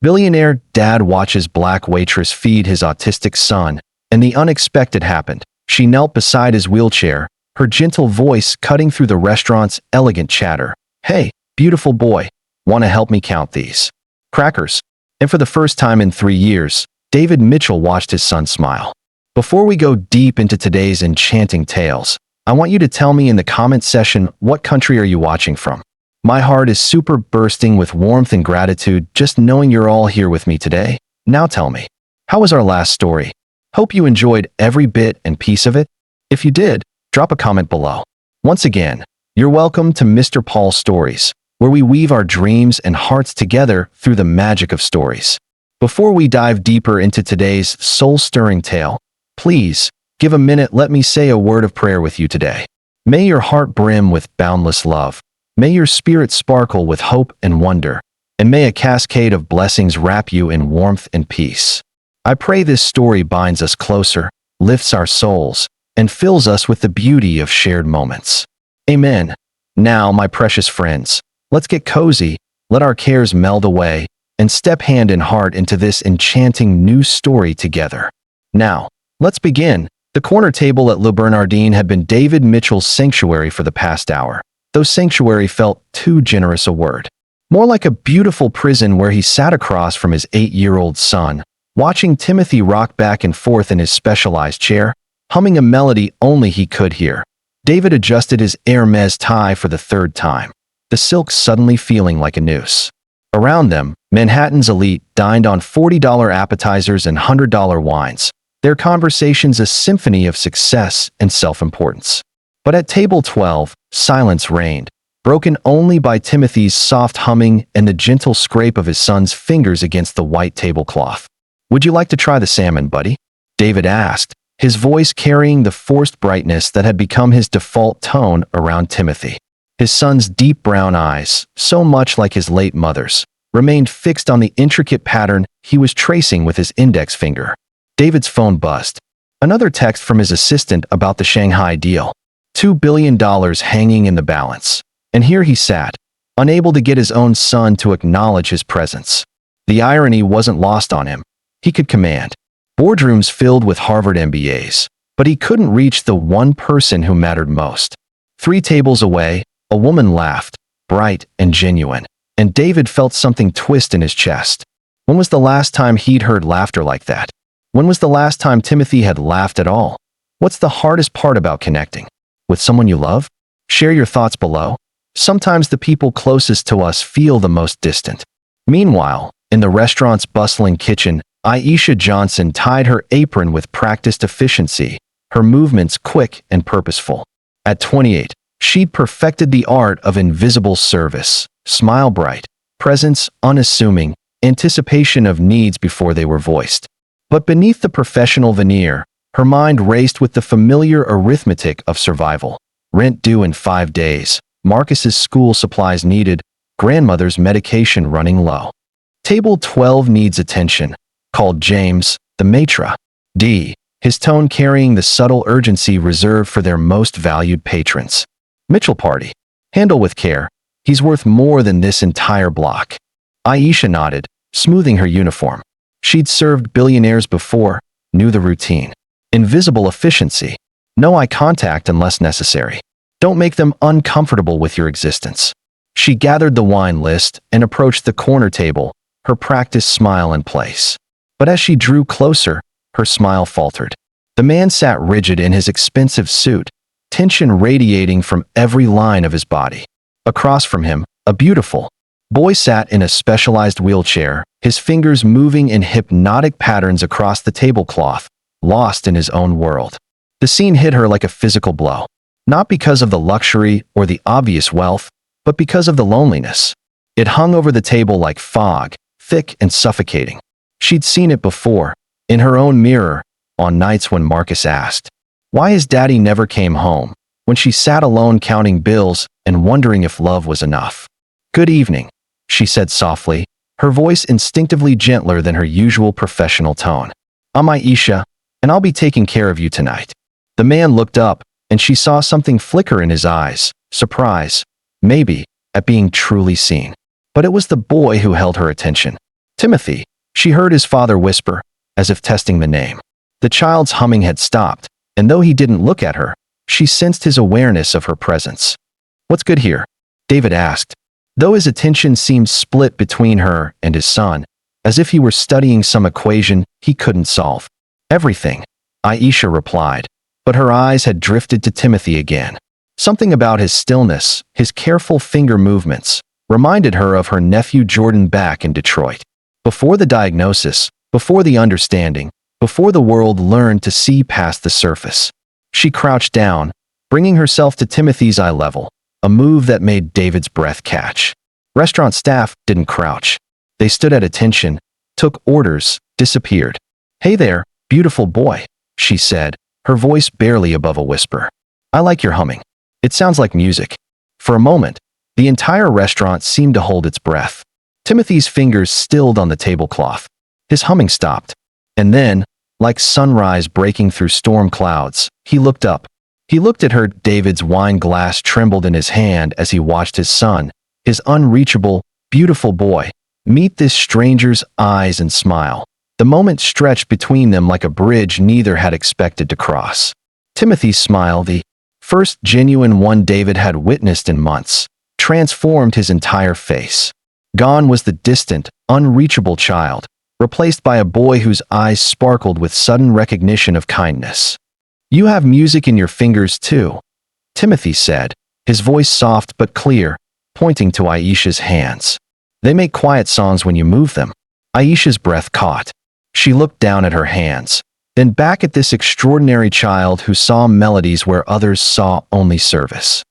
Billionaire dad watches black waitress feed his autistic son, and the unexpected happened. She knelt beside his wheelchair, her gentle voice cutting through the restaurant's elegant chatter. "Hey, beautiful boy, want to help me count these crackers?" And for the first time in 3 years, David Mitchell watched his son smile. Before we go deep into today's enchanting tales, I want you to tell me in the comment section, what country are you watching from? My heart is super bursting with warmth and gratitude just knowing you're all here with me today. Now tell me, how was our last story? Hope you enjoyed every bit and piece of it. If you did, drop a comment below. Once again, you're welcome to Mr. Paul's Stories, where we weave our dreams and hearts together through the magic of stories. Before we dive deeper into today's soul-stirring tale, please give a minute. Let me say a word of prayer with you today. May your heart brim with boundless love. May your spirit sparkle with hope and wonder. And may a cascade of blessings wrap you in warmth and peace. I pray this story binds us closer, lifts our souls, and fills us with the beauty of shared moments. Amen. Now, my precious friends, let's get cozy, let our cares meld away, and step hand in heart into this enchanting new story together. Now, let's begin. The corner table at Le Bernardin had been David Mitchell's sanctuary for the past hour, though sanctuary felt too generous a word. More like a beautiful prison where he sat across from his 8-year-old son, watching Timothy rock back and forth in his specialized chair, humming a melody only he could hear. David adjusted his Hermes tie for the third time, the silk suddenly feeling like a noose. Around them, Manhattan's elite dined on $40 appetizers and $100 wines, their conversations a symphony of success and self-importance. But at table 12, silence reigned, broken only by Timothy's soft humming and the gentle scrape of his son's fingers against the white tablecloth. "Would you like to try the salmon, buddy?" David asked, his voice carrying the forced brightness that had become his default tone around Timothy. His son's deep brown eyes, so much like his late mother's, remained fixed on the intricate pattern he was tracing with his index finger. David's phone buzzed. Another text from his assistant about the Shanghai deal. $2 billion hanging in the balance. And here he sat, unable to get his own son to acknowledge his presence. The irony wasn't lost on him. He could command boardrooms filled with Harvard MBAs, but he couldn't reach the one person who mattered most. 3 tables away, a woman laughed, bright and genuine, and David felt something twist in his chest. When was the last time he'd heard laughter like that? When was the last time Timothy had laughed at all? What's the hardest part about connecting? With someone you love? Share your thoughts below. Sometimes the people closest to us feel the most distant. Meanwhile, in the restaurant's bustling kitchen, Aisha Johnson tied her apron with practiced efficiency, her movements quick and purposeful. At 28, she'd perfected the art of invisible service, smile bright, presence unassuming, anticipation of needs before they were voiced. But beneath the professional veneer, her mind raced with the familiar arithmetic of survival. Rent due in 5 days, Marcus's school supplies needed, grandmother's medication running low. Table 12 needs attention, called James, the maitre d', his tone carrying the subtle urgency reserved for their most valued patrons. Mitchell party. Handle with care. He's worth more than this entire block. Aisha nodded, smoothing her uniform. She'd served billionaires before, knew the routine. Invisible efficiency. No eye contact unless necessary. Don't make them uncomfortable with your existence. She gathered the wine list and approached the corner table, her practiced smile in place. But as she drew closer, her smile faltered. The man sat rigid in his expensive suit, tension radiating from every line of his body. Across from him, a beautiful boy sat in a specialized wheelchair, his fingers moving in hypnotic patterns across the tablecloth, lost in his own world. The scene hit her like a physical blow, not because of the luxury or the obvious wealth, but because of the loneliness. It hung over the table like fog, thick and suffocating. She'd seen it before, in her own mirror, on nights when Marcus asked, why his daddy never came home, when she sat alone counting bills and wondering if love was enough. "Good evening," she said softly, her voice instinctively gentler than her usual professional tone. "I'm Aisha, and I'll be taking care of you tonight." The man looked up, and she saw something flicker in his eyes, surprise, maybe, at being truly seen. But it was the boy who held her attention. Timothy, she heard his father whisper, as if testing the name. The child's humming had stopped, and though he didn't look at her, she sensed his awareness of her presence. What's good here? David asked, though his attention seemed split between her and his son, as if he were studying some equation he couldn't solve. Everything, Aisha replied, but her eyes had drifted to Timothy again. Something about his stillness, his careful finger movements, reminded her of her nephew Jordan back in Detroit. Before the diagnosis, before the understanding, before the world learned to see past the surface. She crouched down, bringing herself to Timothy's eye level, a move that made David's breath catch. Restaurant staff didn't crouch. They stood at attention, took orders, disappeared. "Hey there, beautiful boy," she said, her voice barely above a whisper. "I like your humming. It sounds like music." For a moment, the entire restaurant seemed to hold its breath. Timothy's fingers stilled on the tablecloth. His humming stopped. And then, like sunrise breaking through storm clouds, he looked up. He looked at her. David's wine glass trembled in his hand as he watched his son, his unreachable, beautiful boy, meet this stranger's eyes and smile. The moment stretched between them like a bridge neither had expected to cross. Timothy's smile, the first genuine one David had witnessed in months, transformed his entire face. Gone was the distant, unreachable child, replaced by a boy whose eyes sparkled with sudden recognition of kindness. "You have music in your fingers too," Timothy said, his voice soft but clear, pointing to Aisha's hands. "They make quiet songs when you move them." Aisha's breath caught. She looked down at her hands, then back at this extraordinary child who saw melodies where others saw only service.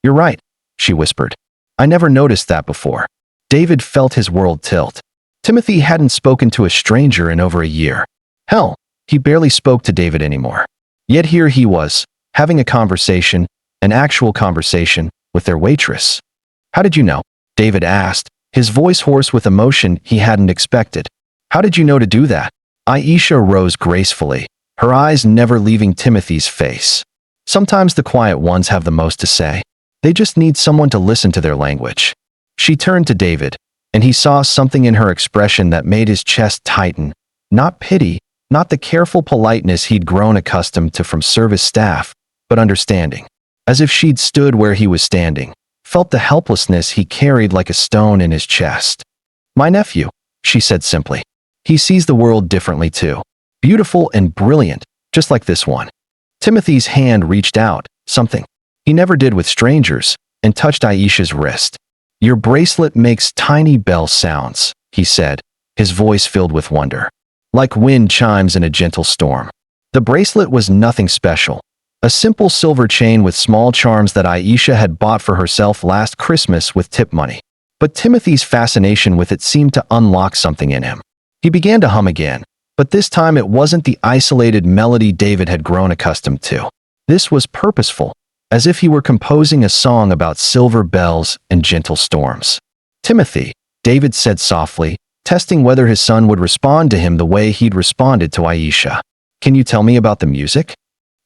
"You're right," she whispered. "I never noticed that before." David felt his world tilt. Timothy hadn't spoken to a stranger in over a year. Hell, he barely spoke to David anymore. Yet here he was, having a conversation, an actual conversation, with their waitress. "How did you know?" David asked, his voice hoarse with emotion he hadn't expected. "How did you know to do that?" Aisha rose gracefully, her eyes never leaving Timothy's face. Sometimes the quiet ones have the most to say. They just need someone to listen to their language. She turned to David, and he saw something in her expression that made his chest tighten. Not pity, not the careful politeness he'd grown accustomed to from service staff, but understanding. As if she'd stood where he was standing, felt the helplessness he carried like a stone in his chest. "My nephew," she said simply. "He sees the world differently too. Beautiful and brilliant, just like this one." Timothy's hand reached out, something he never did with strangers, and touched Aisha's wrist. "Your bracelet makes tiny bell sounds," he said, his voice filled with wonder. "Like wind chimes in a gentle storm." The bracelet was nothing special. A simple silver chain with small charms that Aisha had bought for herself last Christmas with tip money. But Timothy's fascination with it seemed to unlock something in him. He began to hum again, but this time it wasn't the isolated melody David had grown accustomed to. This was purposeful, as if he were composing a song about silver bells and gentle storms. "Timothy," David said softly, testing whether his son would respond to him the way he'd responded to Aisha. "Can you tell me about the music?"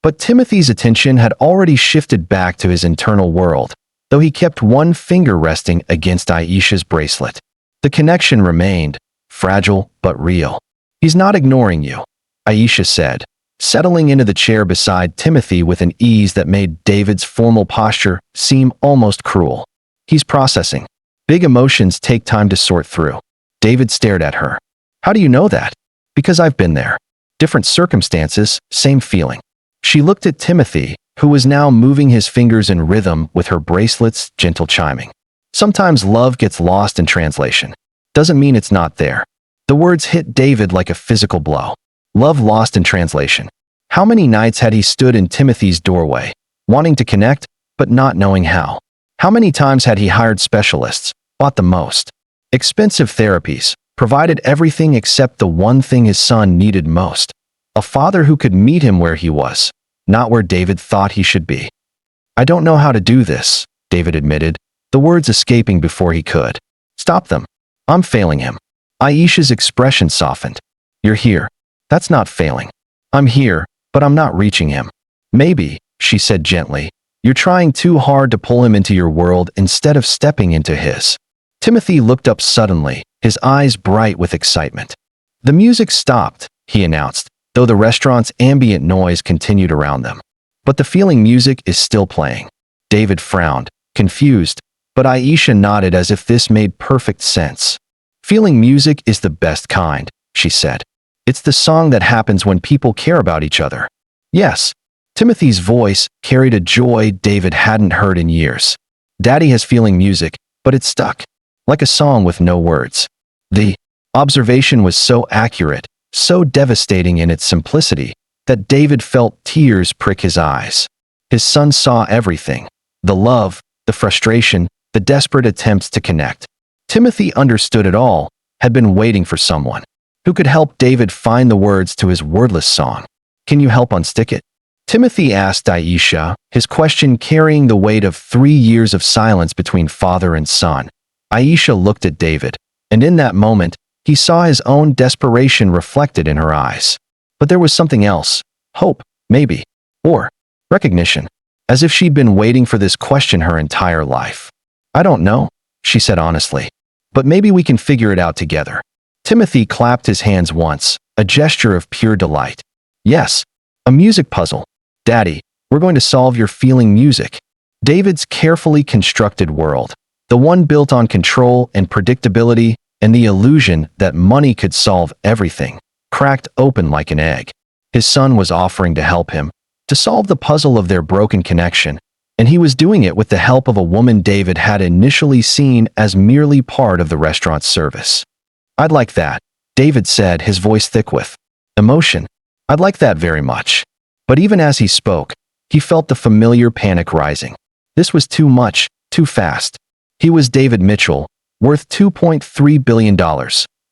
But Timothy's attention had already shifted back to his internal world, though he kept one finger resting against Aisha's bracelet. The connection remained, fragile but real. "He's not ignoring you," Aisha said, settling into the chair beside Timothy with an ease that made David's formal posture seem almost cruel. "He's processing. Big emotions take time to sort through." David stared at her. "How do you know that?" "Because I've been there. Different circumstances, same feeling." She looked at Timothy, who was now moving his fingers in rhythm with her bracelet's gentle chiming. "Sometimes love gets lost in translation. Doesn't mean it's not there." The words hit David like a physical blow. Love lost in translation. How many nights had he stood in Timothy's doorway, wanting to connect, but not knowing how? How many times had he hired specialists, bought the most expensive therapies, provided everything except the one thing his son needed most? A father who could meet him where he was, not where David thought he should be. "I don't know how to do this," David admitted, the words escaping before he could. "Stop them. I'm failing him." Aisha's expression softened. "You're here. That's not failing. I'm here, but I'm not reaching him." "Maybe," she said gently, "you're trying too hard to pull him into your world instead of stepping into his." Timothy looked up suddenly, his eyes bright with excitement. The music stopped, he announced, though the restaurant's ambient noise continued around them. But the feeling music is still playing. David frowned, confused, but Aisha nodded as if this made perfect sense. Feeling music is the best kind, she said. It's the song that happens when people care about each other. Yes. Timothy's voice carried a joy David hadn't heard in years. Daddy has feeling music, but it's stuck. Like a song with no words. The observation was so accurate, so devastating in its simplicity, that David felt tears prick his eyes. His son saw everything. The love, the frustration, the desperate attempts to connect. Timothy understood it all, had been waiting for someone who could help David find the words to his wordless song. Can you help unstick it? Timothy asked Aisha, his question carrying the weight of 3 years of silence between father and son. Aisha looked at David, and in that moment, he saw his own desperation reflected in her eyes. But there was something else. Hope, maybe. Or recognition. As if she'd been waiting for this question her entire life. I don't know, she said honestly. But maybe we can figure it out together. Timothy clapped his hands once, a gesture of pure delight. Yes, a music puzzle. Daddy, we're going to solve your feeling music. David's carefully constructed world, the one built on control and predictability and the illusion that money could solve everything, cracked open like an egg. His son was offering to help him, to solve the puzzle of their broken connection, and he was doing it with the help of a woman David had initially seen as merely part of the restaurant's service. I'd like that, David said, his voice thick with emotion. I'd like that very much. But even as he spoke, he felt the familiar panic rising. This was too much, too fast. He was David Mitchell, worth $2.3 billion,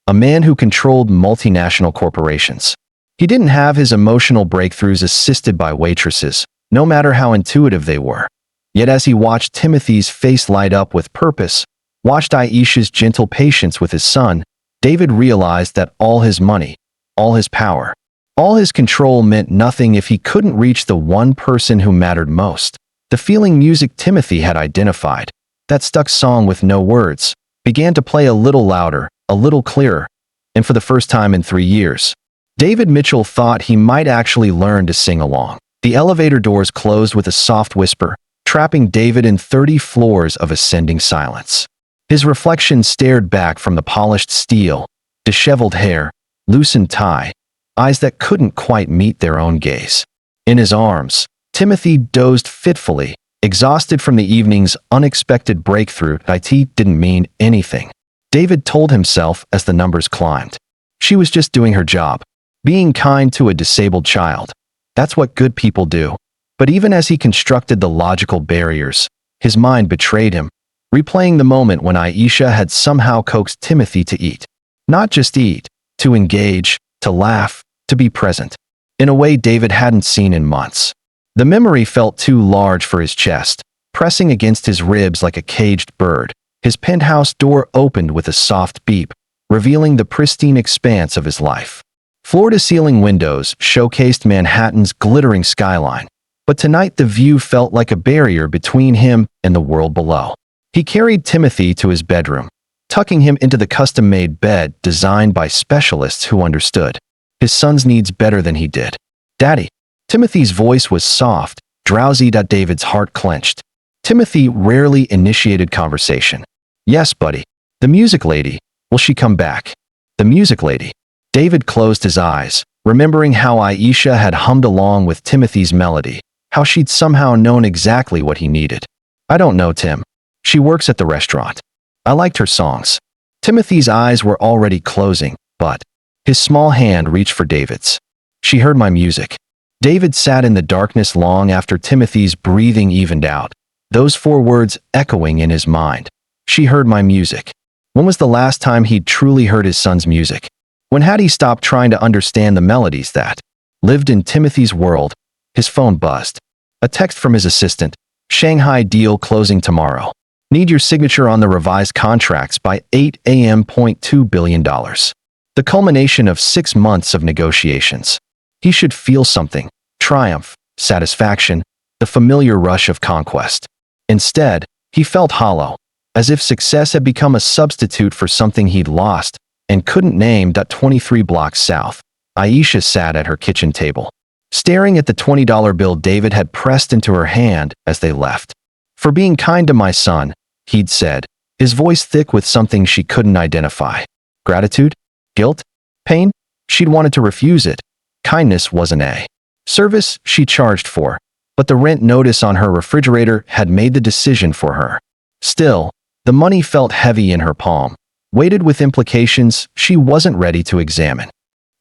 a man who controlled multinational corporations. He didn't have his emotional breakthroughs assisted by waitresses, no matter how intuitive they were. Yet as he watched Timothy's face light up with purpose, watched Aisha's gentle patience with his son, David realized that all his money, all his power, all his control meant nothing if he couldn't reach the one person who mattered most. The feeling music Timothy had identified, that stuck song with no words, began to play a little louder, a little clearer, and for the first time in 3 years, David Mitchell thought he might actually learn to sing along. The elevator doors closed with a soft whisper, trapping David in 30 floors of ascending silence. His reflection stared back from the polished steel, disheveled hair, loosened tie, eyes that couldn't quite meet their own gaze. In his arms, Timothy dozed fitfully, exhausted from the evening's unexpected breakthrough. It didn't mean anything. David told himself as the numbers climbed. She was just doing her job, being kind to a disabled child. That's what good people do. But even as he constructed the logical barriers, his mind betrayed him, replaying the moment when Aisha had somehow coaxed Timothy to eat. Not just eat, to engage, to laugh, to be present. In a way David hadn't seen in months. The memory felt too large for his chest, pressing against his ribs like a caged bird. His penthouse door opened with a soft beep, revealing the pristine expanse of his life. Floor-to-ceiling windows showcased Manhattan's glittering skyline, but tonight the view felt like a barrier between him and the world below. He carried Timothy to his bedroom, tucking him into the custom-made bed designed by specialists who understood his son's needs better than he did. Daddy. Timothy's voice was soft, drowsy. David's heart clenched. Timothy rarely initiated conversation. Yes, buddy. The music lady. Will she come back? The music lady. David closed his eyes, remembering how Aisha had hummed along with Timothy's melody, how she'd somehow known exactly what he needed. I don't know, Tim. She works at the restaurant. I liked her songs. Timothy's eyes were already closing, but his small hand reached for David's. She heard my music. David sat in the darkness long after Timothy's breathing evened out, those 4 words echoing in his mind. She heard my music. When was the last time he'd truly heard his son's music? When had he stopped trying to understand the melodies that lived in Timothy's world? His phone buzzed. A text from his assistant. Shanghai deal closing tomorrow. Need your signature on the revised contracts by 8 a.m. $2 billion. The culmination of 6 months of negotiations. He should feel something. Triumph, satisfaction, the familiar rush of conquest. Instead, he felt hollow. as if success had become a substitute for something he'd lost and couldn't name. 23 blocks south, Aisha sat at her kitchen table, staring at the $20 bill David had pressed into her hand as they left. "For being kind to my son," he'd said, his voice thick with something she couldn't identify. Gratitude? Guilt? Pain? She'd wanted to refuse it. Kindness wasn't a service she charged for, but the rent notice on her refrigerator had made the decision for her. Still, the money felt heavy in her palm, weighted with implications she wasn't ready to examine.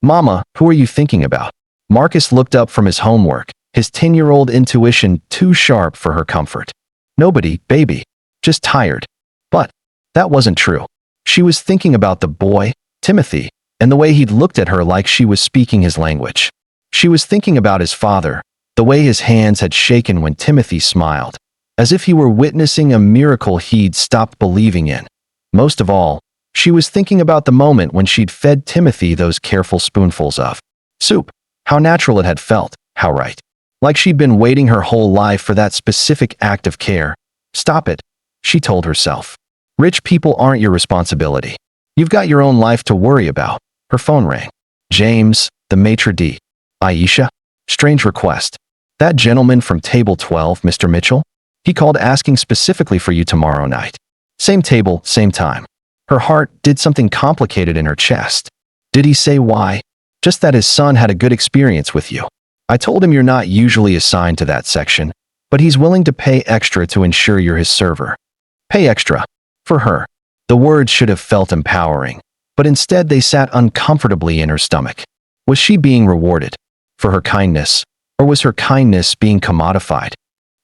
"Mama, who are you thinking about?" Marcus looked up from his homework, his 10-year-old intuition too sharp for her comfort. "Nobody, baby. Just tired." But that wasn't true. She was thinking about the boy, Timothy, and the way he'd looked at her like she was speaking his language. She was thinking about his father, the way his hands had shaken when Timothy smiled, as if he were witnessing a miracle he'd stopped believing in. Most of all, she was thinking about the moment when she'd fed Timothy those careful spoonfuls of soup. How natural it had felt, how right. Like she'd been waiting her whole life for that specific act of care. "Stop it," she told herself. "Rich people aren't your responsibility. You've got your own life to worry about." Her phone rang. James, the maitre d'. "Aisha?" "Strange request. That gentleman from table 12, Mr. Mitchell? He called asking specifically for you tomorrow night. Same table, same time." Her heart did something complicated in her chest. "Did he say why?" "Just that his son had a good experience with you. I told him you're not usually assigned to that section, but he's willing to pay extra to ensure you're his server." Pay extra. For her, the words should have felt empowering, but instead they sat uncomfortably in her stomach. Was she being rewarded for her kindness, or was her kindness being commodified?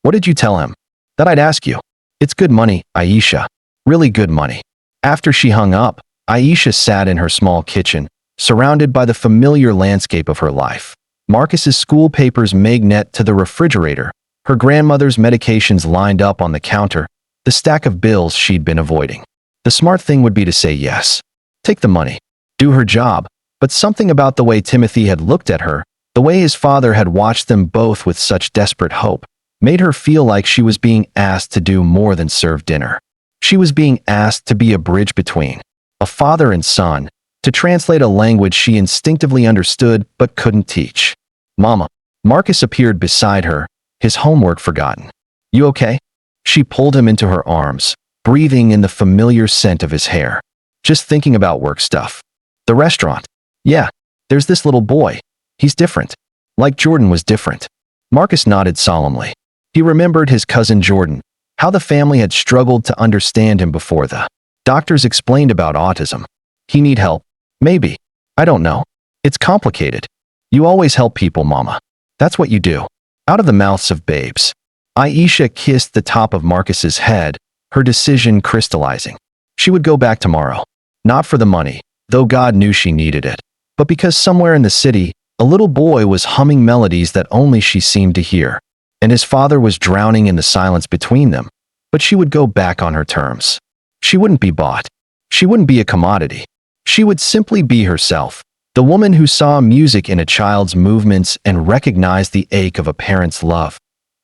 "What did you tell him?" "That I'd ask you." "It's good money, Aisha. Really good money." After she hung up, Aisha sat in her small kitchen, surrounded by the familiar landscape of her life. Marcus's school papers magnet to the refrigerator, her grandmother's medications lined up on the counter, the stack of bills she'd been avoiding. The smart thing would be to say yes. Take the money. Do her job. But something about the way Timothy had looked at her, the way his father had watched them both with such desperate hope, made her feel like she was being asked to do more than serve dinner. She was being asked to be a bridge between a father and son, to translate a language she instinctively understood but couldn't teach. "Mama." Marcus appeared beside her, his homework forgotten. "You okay?" She pulled him into her arms, breathing in the familiar scent of his hair. "Just thinking about work stuff." "The restaurant?" "Yeah, there's this little boy. He's different. Like Jordan was different." Marcus nodded solemnly. He remembered his cousin Jordan, how the family had struggled to understand him before the doctors explained about autism. "He need help?" "Maybe. I don't know. It's complicated." "You always help people, Mama. That's what you do." Out of the mouths of babes. Aisha kissed the top of Marcus's head, her decision crystallizing. She would go back tomorrow. Not for the money, though God knew she needed it, but because somewhere in the city, a little boy was humming melodies that only she seemed to hear, and his father was drowning in the silence between them. But she would go back on her terms. She wouldn't be bought. She wouldn't be a commodity. She would simply be herself, the woman who saw music in a child's movements and recognized the ache of a parent's love.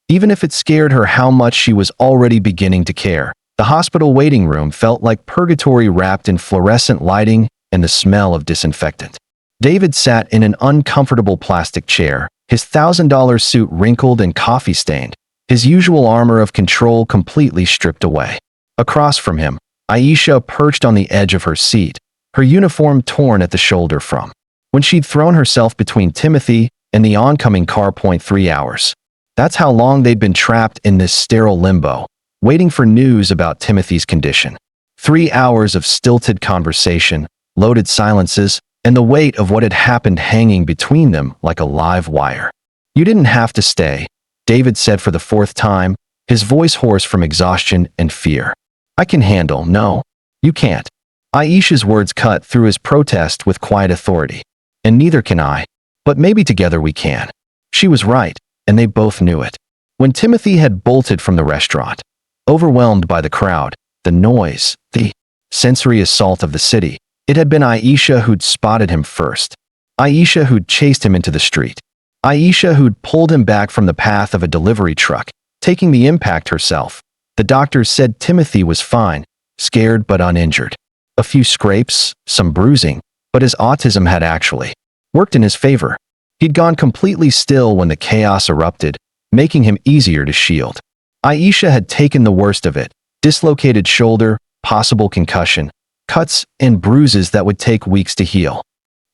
Even if it scared her how much she was already beginning to care. The hospital waiting room felt like purgatory wrapped in fluorescent lighting and the smell of disinfectant. David sat in an uncomfortable plastic chair, his $1,000 suit wrinkled and coffee-stained, his usual armor of control completely stripped away. Across from him, Aisha perched on the edge of her seat, her uniform torn at the shoulder from when she'd thrown herself between Timothy and the oncoming car. 3 hours. That's how long they'd been trapped in this sterile limbo, waiting for news about Timothy's condition. 3 hours of stilted conversation, loaded silences, and the weight of what had happened hanging between them like a live wire. "You didn't have to stay," David said for the 4th time, his voice hoarse from exhaustion and fear. "I can handle." "No, you can't." Aisha's words cut through his protest with quiet authority. "And neither can I. But maybe together we can." She was right, and they both knew it. When Timothy had bolted from the restaurant, overwhelmed by the crowd, the noise, the sensory assault of the city, it had been Aisha who'd spotted him first. Aisha who'd chased him into the street. Aisha who'd pulled him back from the path of a delivery truck, taking the impact herself. The doctors said Timothy was fine, scared but uninjured. A few scrapes, some bruising, but his autism had actually worked in his favor. He'd gone completely still when the chaos erupted, making him easier to shield. Aisha had taken the worst of it: dislocated shoulder, possible concussion, cuts and bruises that would take weeks to heal.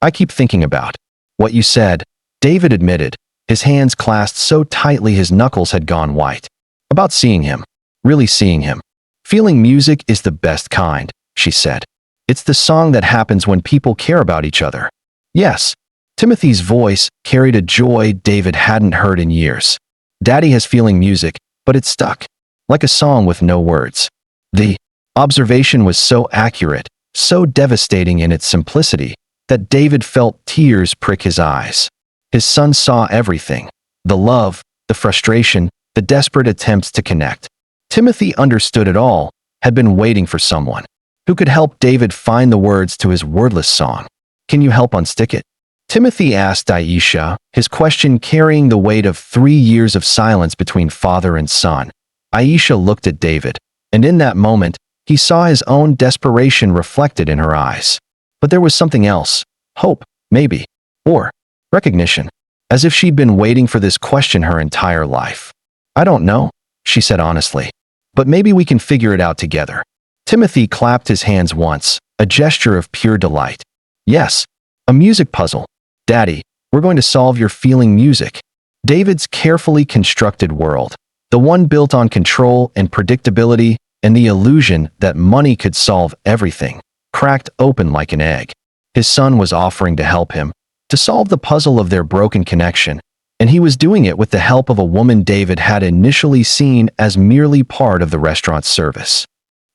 I keep thinking about what you said, David admitted, his hands clasped so tightly his knuckles had gone white. About seeing him. Really seeing him. Feeling music is the best kind, she said. It's the song that happens when people care about each other. Yes. Timothy's voice carried a joy David hadn't heard in years. Daddy has feeling music, but it's stuck. Like a song with no words. The observation was so accurate, so devastating in its simplicity, that David felt tears prick his eyes. His son saw everything. The love, the frustration, the desperate attempts to connect. Timothy understood it all, had been waiting for someone who could help David find the words to his wordless song. Can you help unstick it? Timothy asked Aisha, his question carrying the weight of 3 years of silence between father and son. Aisha looked at David, and in that moment, he saw his own desperation reflected in her eyes. But there was something else. Hope, maybe. Or recognition. As if she'd been waiting for this question her entire life. I don't know, she said honestly. But maybe we can figure it out together. Timothy clapped his hands once, a gesture of pure delight. Yes, a music puzzle. Daddy, we're going to solve your feeling music. David's carefully constructed world, the one built on control and predictability and the illusion that money could solve everything, cracked open like an egg. His son was offering to help him, to solve the puzzle of their broken connection, and he was doing it with the help of a woman David had initially seen as merely part of the restaurant's service.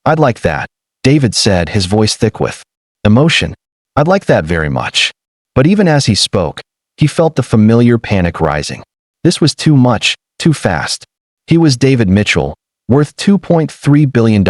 I'd like that, David said, his voice thick with emotion. I'd like that very much. But even as he spoke, he felt the familiar panic rising. This was too much, too fast. He was David Mitchell, worth $2.3 billion,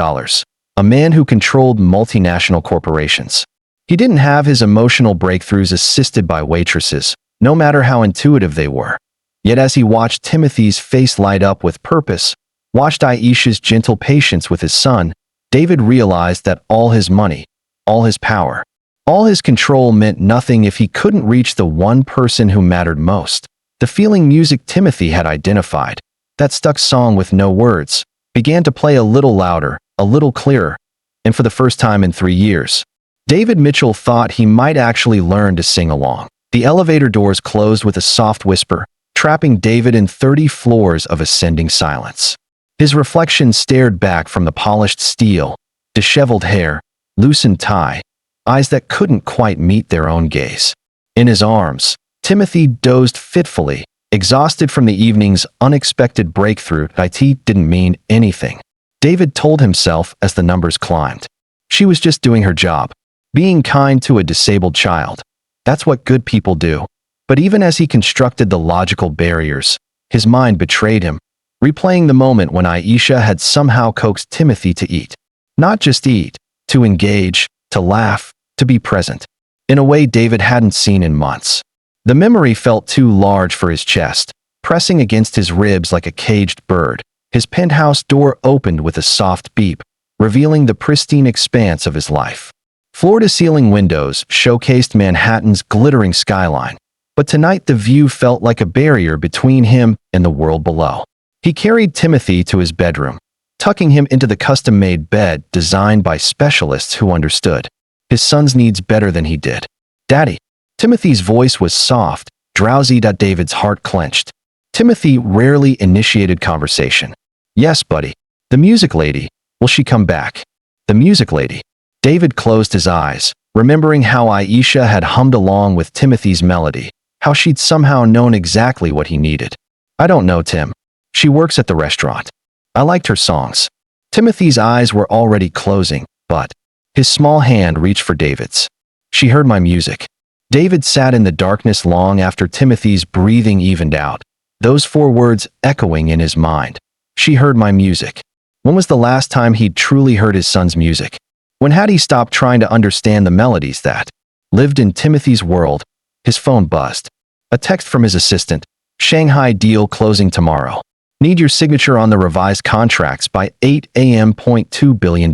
a man who controlled multinational corporations. He didn't have his emotional breakthroughs assisted by waitresses, no matter how intuitive they were. Yet as he watched Timothy's face light up with purpose, watched Aisha's gentle patience with his son, David realized that all his money, all his power, all his control meant nothing if he couldn't reach the one person who mattered most. The feeling music Timothy had identified, that stuck song with no words, began to play a little louder, a little clearer, and for the first time in 3 years, David Mitchell thought he might actually learn to sing along. The elevator doors closed with a soft whisper, trapping David in 30 floors of ascending silence. His reflection stared back from the polished steel, disheveled hair, loosened tie, eyes that couldn't quite meet their own gaze. In his arms, Timothy dozed fitfully, exhausted from the evening's unexpected breakthrough. It didn't mean anything, David told himself as the numbers climbed. She was just doing her job, being kind to a disabled child. That's what good people do. But even as he constructed the logical barriers, his mind betrayed him, replaying the moment when Aisha had somehow coaxed Timothy to eat. Not just eat, to engage, to laugh, to be present, in a way David hadn't seen in months. The memory felt too large for his chest, pressing against his ribs like a caged bird. His penthouse door opened with a soft beep, revealing the pristine expanse of his life. Floor-to-ceiling windows showcased Manhattan's glittering skyline, but tonight the view felt like a barrier between him and the world below. He carried Timothy to his bedroom, tucking him into the custom-made bed designed by specialists who understood his son's needs better than he did. Daddy. Timothy's voice was soft, drowsy. David's heart clenched. Timothy rarely initiated conversation. Yes, buddy. The music lady. Will she come back? The music lady. David closed his eyes, remembering how Aisha had hummed along with Timothy's melody, how she'd somehow known exactly what he needed. I don't know, Tim. She works at the restaurant. I liked her songs. Timothy's eyes were already closing, but his small hand reached for David's. She heard my music. David sat in the darkness long after Timothy's breathing evened out, those 4 words echoing in his mind. She heard my music. When was the last time he'd truly heard his son's music? When had he stopped trying to understand the melodies that lived in Timothy's world? His phone buzzed. A text from his assistant. Shanghai deal closing tomorrow. Need your signature on the revised contracts by 8 a.m. $2 billion.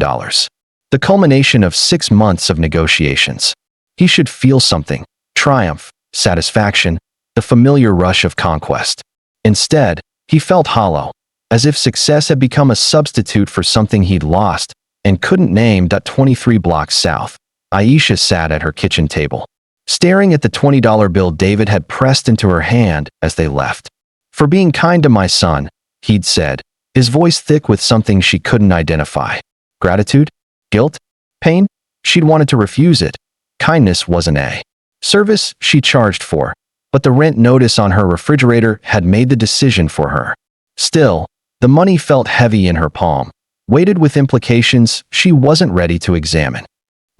The culmination of 6 months of negotiations. He should feel something, triumph, satisfaction, the familiar rush of conquest. Instead, he felt hollow, as if success had become a substitute for something he'd lost and couldn't name. 23 blocks south, Aisha sat at her kitchen table, staring at the $20 bill David had pressed into her hand as they left. "For being kind to my son," he'd said, his voice thick with something she couldn't identify. Gratitude? Guilt? Pain? She'd wanted to refuse it. Kindness wasn't a service she charged for, but the rent notice on her refrigerator had made the decision for her. Still, the money felt heavy in her palm, weighted with implications she wasn't ready to examine.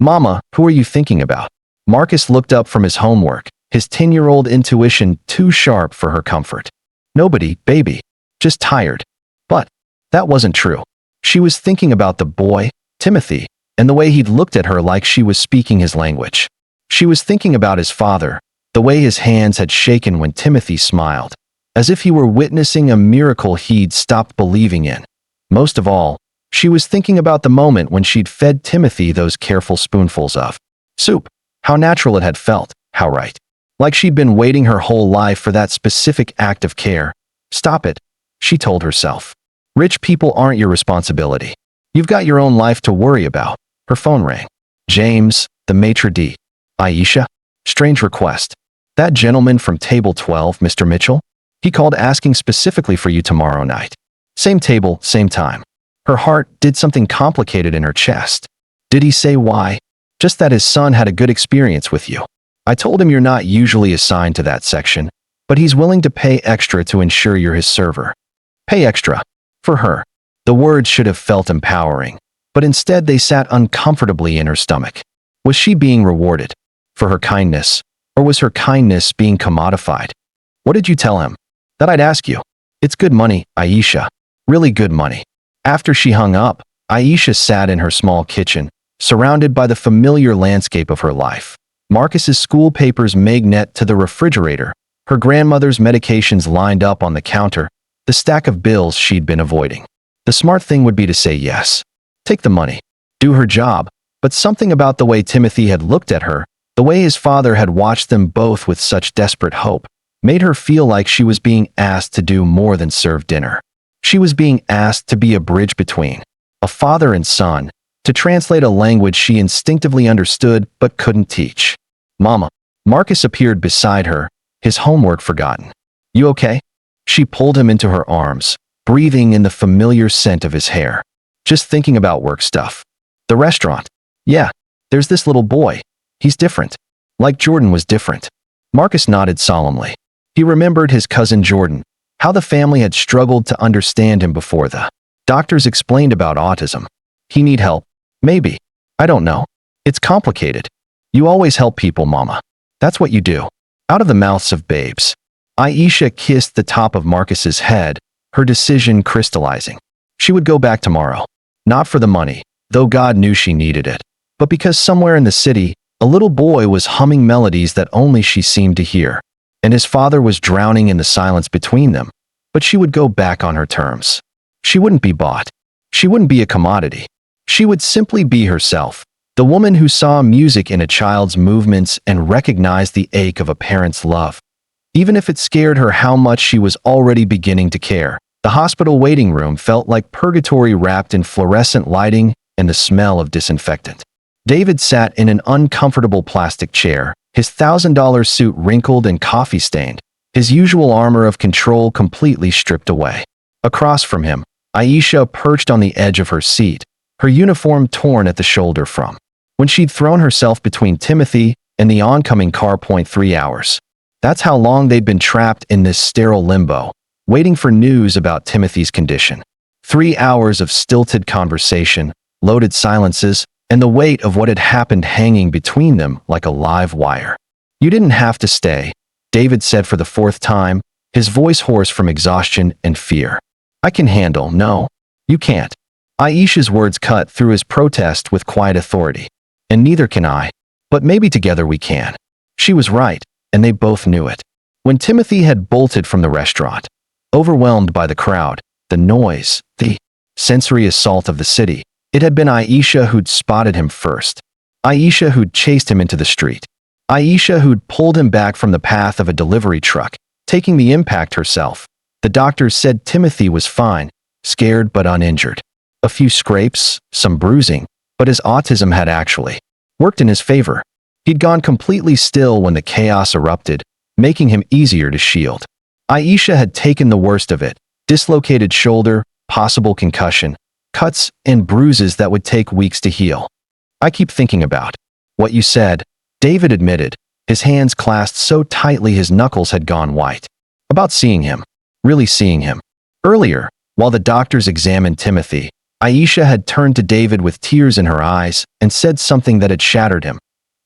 "Mama, who are you thinking about?" Marcus looked up from his homework, his 10-year-old intuition too sharp for her comfort. "Nobody, baby. Just tired." But that wasn't true. She was thinking about the boy, Timothy, and the way he'd looked at her like she was speaking his language. She was thinking about his father, the way his hands had shaken when Timothy smiled, as if he were witnessing a miracle he'd stopped believing in. Most of all, she was thinking about the moment when she'd fed Timothy those careful spoonfuls of soup. How natural it had felt, how right. Like she'd been waiting her whole life for that specific act of care. "Stop it," she told herself. "Rich people aren't your responsibility. You've got your own life to worry about." Her phone rang. James, the maitre d'. "Aisha?" "Strange request. That gentleman from table 12, Mr. Mitchell? He called asking specifically for you tomorrow night. Same table, same time." Her heart did something complicated in her chest. "Did he say why?" "Just that his son had a good experience with you. I told him you're not usually assigned to that section, but he's willing to pay extra to ensure you're his server." Pay extra. For her, the words should have felt empowering, but instead they sat uncomfortably in her stomach. Was she being rewarded for her kindness, or was her kindness being commodified? "What did you tell him?" "That I'd ask you." "It's good money, Aisha. Really good money." After she hung up, Aisha sat in her small kitchen, surrounded by the familiar landscape of her life. Marcus's school papers magnet to the refrigerator, her grandmother's medications lined up on the counter, the stack of bills she'd been avoiding. The smart thing would be to say yes. Take the money. Do her job. But something about the way Timothy had looked at her, the way his father had watched them both with such desperate hope, made her feel like she was being asked to do more than serve dinner. She was being asked to be a bridge between a father and son, to translate a language she instinctively understood but couldn't teach. "Mama." Marcus appeared beside her, his homework forgotten. "You okay?" She pulled him into her arms, breathing in the familiar scent of his hair. "Just thinking about work stuff." "The restaurant?" "Yeah, there's this little boy. He's different. Like Jordan was different." Marcus nodded solemnly. He remembered his cousin Jordan, how the family had struggled to understand him before the doctors explained about autism. "He need help? Maybe. I don't know. It's complicated. You always help people, Mama. That's what you do." Out of the mouths of babes. Aisha kissed the top of Marcus's head, her decision crystallizing. She would go back tomorrow. Not for the money, though God knew she needed it, but because somewhere in the city, a little boy was humming melodies that only she seemed to hear, and his father was drowning in the silence between them. But she would go back on her terms. She wouldn't be bought. She wouldn't be a commodity. She would simply be herself, the woman who saw music in a child's movements and recognized the ache of a parent's love. Even if it scared her how much she was already beginning to care. The hospital waiting room felt like purgatory wrapped in fluorescent lighting and the smell of disinfectant. David sat in an uncomfortable plastic chair, his $1,000 suit wrinkled and coffee-stained, his usual armor of control completely stripped away. Across from him, Aisha perched on the edge of her seat, her uniform torn at the shoulder from when she'd thrown herself between Timothy and the oncoming car. 3 hours. That's how long they'd been trapped in this sterile limbo, waiting for news about Timothy's condition. 3 hours of stilted conversation, loaded silences, and the weight of what had happened hanging between them like a live wire. "You didn't have to stay," David said for the 4th time, his voice hoarse from exhaustion and fear. "I can handle." "No, you can't." Aisha's words cut through his protest with quiet authority. "And neither can I. But maybe together we can." She was right, and they both knew it. When Timothy had bolted from the restaurant, overwhelmed by the crowd, the noise, the sensory assault of the city, It had been Aisha who'd spotted him first. Aisha who'd chased him into the street. Aisha who'd pulled him back from the path of a delivery truck, taking the impact herself. The doctors said Timothy was fine, scared but uninjured. A few scrapes, some bruising, but his autism had actually worked in his favor. He'd gone completely still when the chaos erupted, making him easier to shield. Aisha had taken the worst of it: dislocated shoulder, possible concussion, cuts and bruises that would take weeks to heal. I keep thinking about what you said, David admitted, his hands clasped so tightly his knuckles had gone white. About seeing him. Really seeing him. Earlier, while the doctors examined Timothy, Aisha had turned to David with tears in her eyes and said something that had shattered him.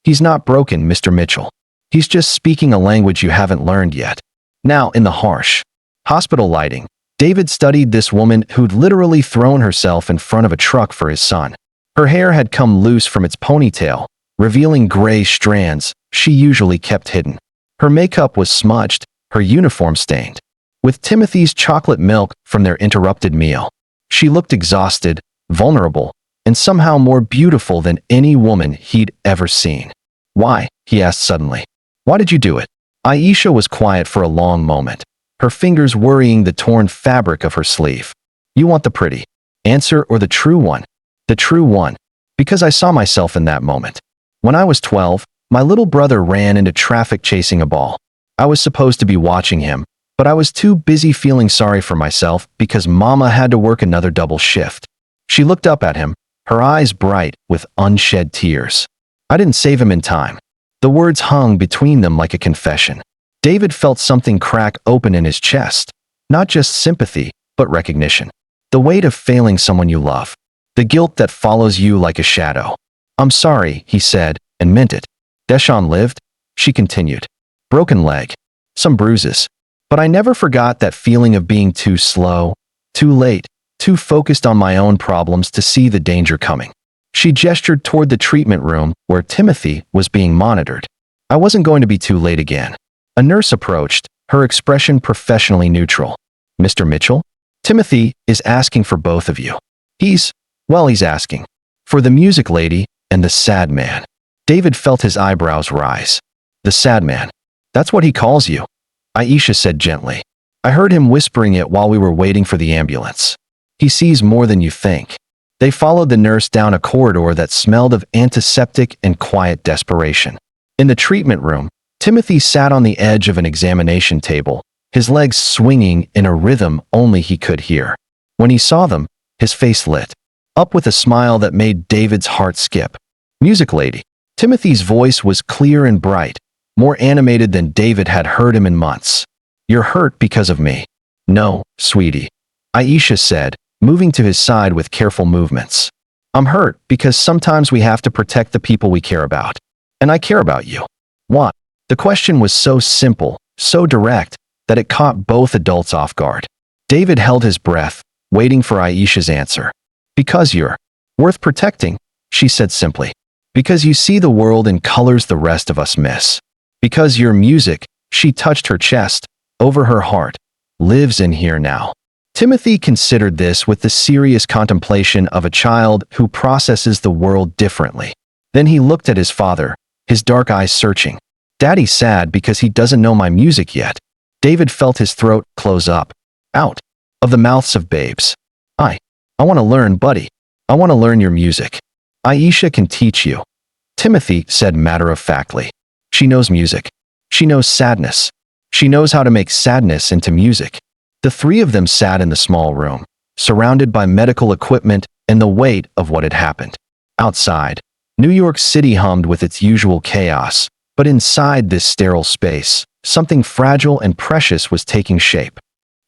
He's not broken, Mr. Mitchell. He's just speaking a language you haven't learned yet. Now, in the harsh hospital lighting, David studied this woman who'd literally thrown herself in front of a truck for his son. Her hair had come loose from its ponytail, revealing gray strands she usually kept hidden. Her makeup was smudged, her uniform stained with Timothy's chocolate milk from their interrupted meal. She looked exhausted, vulnerable, and somehow more beautiful than any woman he'd ever seen. Why? He asked suddenly. Why did you do it? Aisha was quiet for a long moment, her fingers worrying the torn fabric of her sleeve. You want the pretty answer or the true one? The true one. Because I saw myself in that moment. When I was 12, my little brother ran into traffic chasing a ball. I was supposed to be watching him, but I was too busy feeling sorry for myself because Mama had to work another double shift. She looked up at him, her eyes bright with unshed tears. I didn't save him in time. The words hung between them like a confession. David felt something crack open in his chest. Not just sympathy, but recognition. The weight of failing someone you love. The guilt that follows you like a shadow. I'm sorry, he said, and meant it. Deshawn lived, she continued. Broken leg. Some bruises. But I never forgot that feeling of being too slow, too late, too focused on my own problems to see the danger coming. She gestured toward the treatment room where Timothy was being monitored. I wasn't going to be too late again. A nurse approached, her expression professionally neutral. Mr. Mitchell? Timothy is asking for both of you. He's asking for the music lady and the sad man. David felt his eyebrows rise. The sad man. That's what he calls you, Aisha said gently. I heard him whispering it while we were waiting for the ambulance. He sees more than you think. They followed the nurse down a corridor that smelled of antiseptic and quiet desperation. In the treatment room, Timothy sat on the edge of an examination table, his legs swinging in a rhythm only he could hear. When he saw them, his face lit up with a smile that made David's heart skip. Music lady. Timothy's voice was clear and bright, more animated than David had heard him in months. You're hurt because of me. No, sweetie, Aisha said, moving to his side with careful movements. I'm hurt because sometimes we have to protect the people we care about. And I care about you. Why? The question was so simple, so direct, that it caught both adults off guard. David held his breath, waiting for Aisha's answer. Because you're worth protecting, she said simply. Because you see the world in colors the rest of us miss. Because your music, she touched her chest, over her heart, lives in here now. Timothy considered this with the serious contemplation of a child who processes the world differently. Then he looked at his father, his dark eyes searching. Daddy's sad because he doesn't know my music yet. David felt his throat close up. Out of the mouths of babes. I want to learn, buddy. I want to learn your music. Aisha can teach you. Timothy said matter-of-factly. She knows music. She knows sadness. She knows how to make sadness into music. The three of them sat in the small room, surrounded by medical equipment and the weight of what had happened. Outside, New York City hummed with its usual chaos, but inside this sterile space, something fragile and precious was taking shape.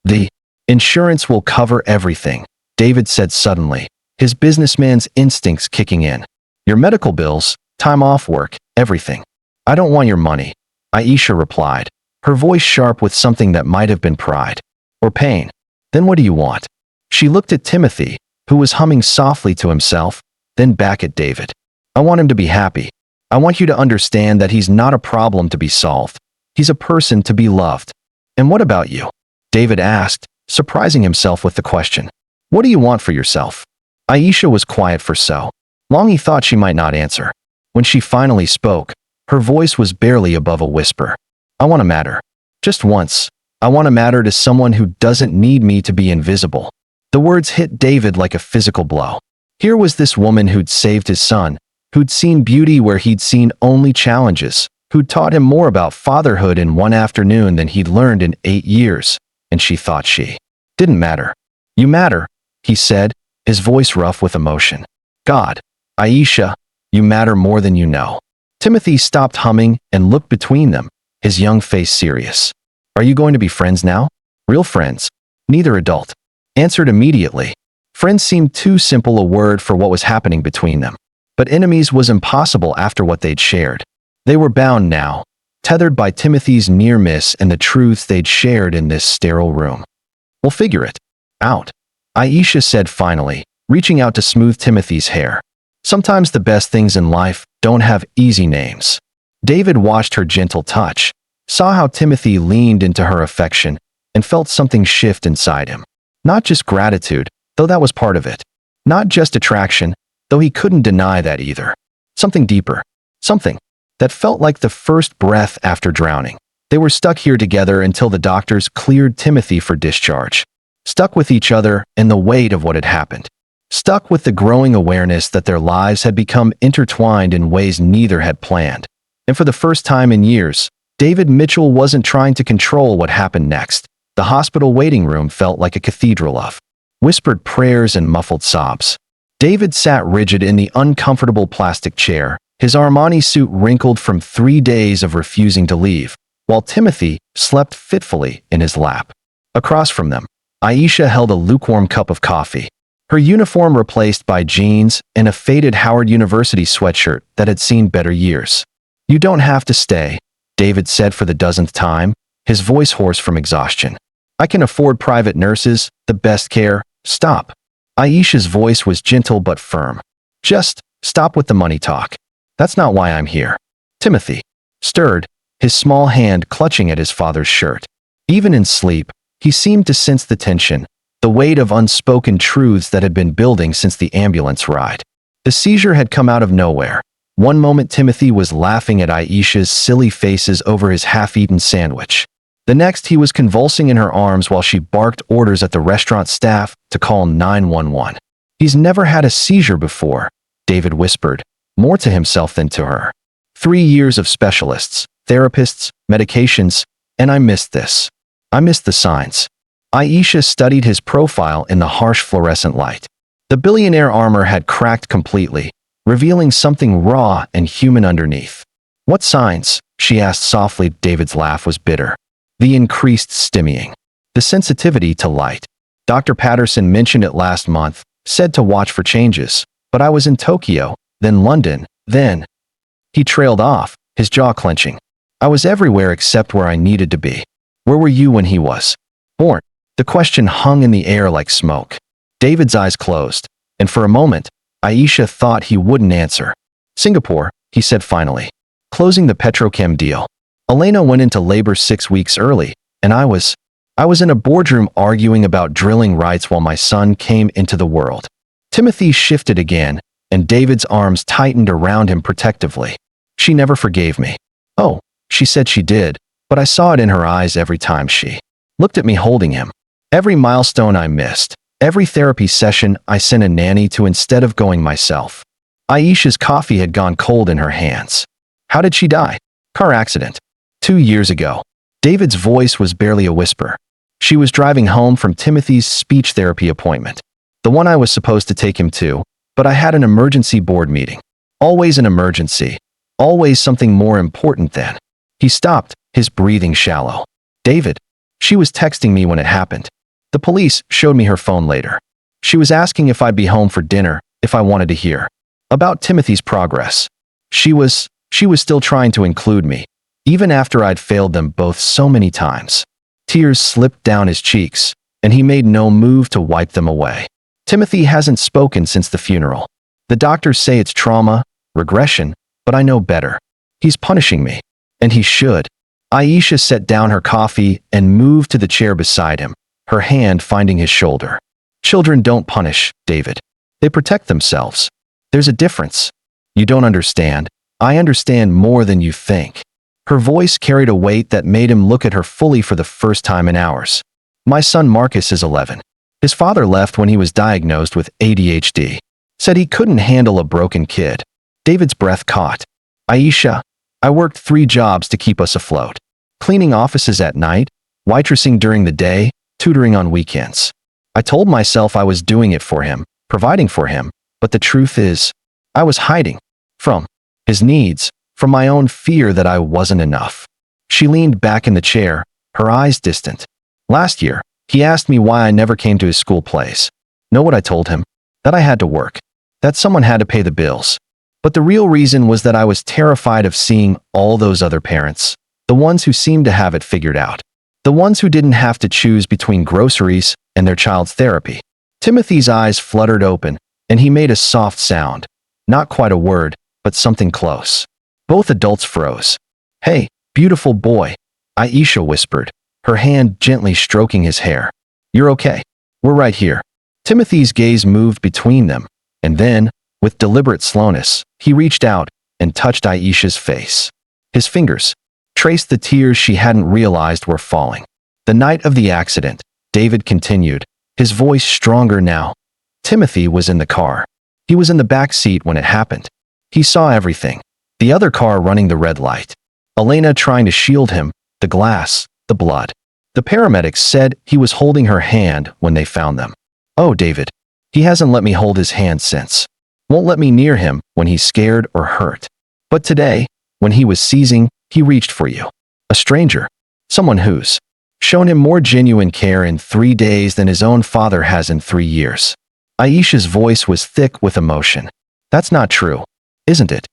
The insurance will cover everything, David said suddenly, his businessman's instincts kicking in. Your medical bills, time off work, everything. I don't want your money, Aisha replied, her voice sharp with something that might have been pride. Or pain. Then what do you want? She looked at Timothy, who was humming softly to himself, then back at David. I want him to be happy. I want you to understand that he's not a problem to be solved. He's a person to be loved. And what about you? David asked, surprising himself with the question. What do you want for yourself? Aisha was quiet for so long he thought she might not answer. When she finally spoke, her voice was barely above a whisper. I want to matter. Just once. I want to matter to someone who doesn't need me to be invisible. The words hit David like a physical blow. Here was this woman who'd saved his son, who'd seen beauty where he'd seen only challenges, who'd taught him more about fatherhood in one afternoon than he'd learned in 8 years, and she thought she didn't matter. You matter, he said, his voice rough with emotion. God, Aisha, you matter more than you know. Timothy stopped humming and looked between them, his young face serious. Are you going to be friends now? Real friends? Neither adult answered immediately. Friends seemed too simple a word for what was happening between them. But enemies was impossible after what they'd shared. They were bound now, tethered by Timothy's near miss and the truths they'd shared in this sterile room. We'll figure it out, Aisha said finally, reaching out to smooth Timothy's hair. Sometimes the best things in life don't have easy names. David watched her gentle touch, saw how Timothy leaned into her affection, and felt something shift inside him. Not just gratitude, though that was part of it. Not just attraction, though he couldn't deny that either. Something deeper. Something that felt like the first breath after drowning. They were stuck here together until the doctors cleared Timothy for discharge. Stuck with each other in the weight of what had happened. Stuck with the growing awareness that their lives had become intertwined in ways neither had planned. And for the first time in years, David Mitchell wasn't trying to control what happened next. The hospital waiting room felt like a cathedral of whispered prayers and muffled sobs. David sat rigid in the uncomfortable plastic chair, his Armani suit wrinkled from 3 days of refusing to leave, while Timothy slept fitfully in his lap. Across from them, Aisha held a lukewarm cup of coffee, her uniform replaced by jeans and a faded Howard University sweatshirt that had seen better years. You don't have to stay, David said for the dozenth time, his voice hoarse from exhaustion. I can afford private nurses, the best care. Stop. Aisha's voice was gentle but firm. Just stop with the money talk. That's not why I'm here. Timothy stirred, his small hand clutching at his father's shirt. Even in sleep, he seemed to sense the tension, the weight of unspoken truths that had been building since the ambulance ride. The seizure had come out of nowhere. One moment Timothy was laughing at Aisha's silly faces over his half-eaten sandwich. The next he was convulsing in her arms while she barked orders at the restaurant staff to call 911. He's never had a seizure before, David whispered, more to himself than to her. 3 years of specialists, therapists, medications, and I missed this. I missed the signs. Aisha studied his profile in the harsh fluorescent light. The billionaire armor had cracked completely, revealing something raw and human underneath. What signs? She asked softly. David's laugh was bitter. The increased stimming. The sensitivity to light. Dr. Patterson mentioned it last month, said to watch for changes, but I was in Tokyo, then London, then. He trailed off, his jaw clenching. I was everywhere except where I needed to be. Where were you when he was born? The question hung in the air like smoke. David's eyes closed, and for a moment, Aisha thought he wouldn't answer. Singapore, he said finally. Closing the petrochem deal. Elena went into labor 6 weeks early, and I was in a boardroom arguing about drilling rights while my son came into the world. Timothy shifted again, and David's arms tightened around him protectively. She never forgave me. Oh, she said she did, but I saw it in her eyes every time she looked at me holding him. Every milestone I missed, every therapy session I sent a nanny to instead of going myself. Aisha's coffee had gone cold in her hands. How did she die? Car accident. 2 years ago. David's voice was barely a whisper. She was driving home from Timothy's speech therapy appointment. The one I was supposed to take him to, but I had an emergency board meeting. Always an emergency. Always something more important than. He stopped, his breathing shallow. David. She was texting me when it happened. The police showed me her phone later. She was asking if I'd be home for dinner, if I wanted to hear about Timothy's progress. She was still trying to include me, even after I'd failed them both so many times. Tears slipped down his cheeks, and he made no move to wipe them away. Timothy hasn't spoken since the funeral. The doctors say it's trauma, regression, but I know better. He's punishing me, and he should. Aisha set down her coffee and moved to the chair beside him, her hand finding his shoulder. Children don't punish, David. They protect themselves. There's a difference. You don't understand. I understand more than you think. Her voice carried a weight that made him look at her fully for the first time in hours. My son Marcus is 11. His father left when he was diagnosed with ADHD. Said he couldn't handle a broken kid. David's breath caught. Aisha, I worked 3 jobs to keep us afloat. Cleaning offices at night, waitressing during the day, tutoring on weekends. I told myself I was doing it for him, providing for him, but the truth is, I was hiding. From his needs, from my own fear that I wasn't enough. She leaned back in the chair, her eyes distant. Last year, he asked me why I never came to his school plays. Know what I told him? That I had to work. That someone had to pay the bills. But the real reason was that I was terrified of seeing all those other parents, the ones who seemed to have it figured out. The ones who didn't have to choose between groceries and their child's therapy. Timothy's eyes fluttered open, and he made a soft sound. Not quite a word, but something close. Both adults froze. Hey, beautiful boy, Aisha whispered, her hand gently stroking his hair. You're okay. We're right here. Timothy's gaze moved between them, and then, with deliberate slowness, he reached out and touched Aisha's face. His fingers traced the tears she hadn't realized were falling. The night of the accident, David continued, his voice stronger now. Timothy was in the car. He was in the back seat when it happened. He saw everything. The other car running the red light. Elena trying to shield him, the glass, the blood. The paramedics said he was holding her hand when they found them. Oh, David. He hasn't let me hold his hand since. Won't let me near him when he's scared or hurt. But today, when he was seizing, he reached for you. A stranger. Someone who's shown him more genuine care in 3 days than his own father has in 3 years. Aisha's voice was thick with emotion. That's not true, isn't it?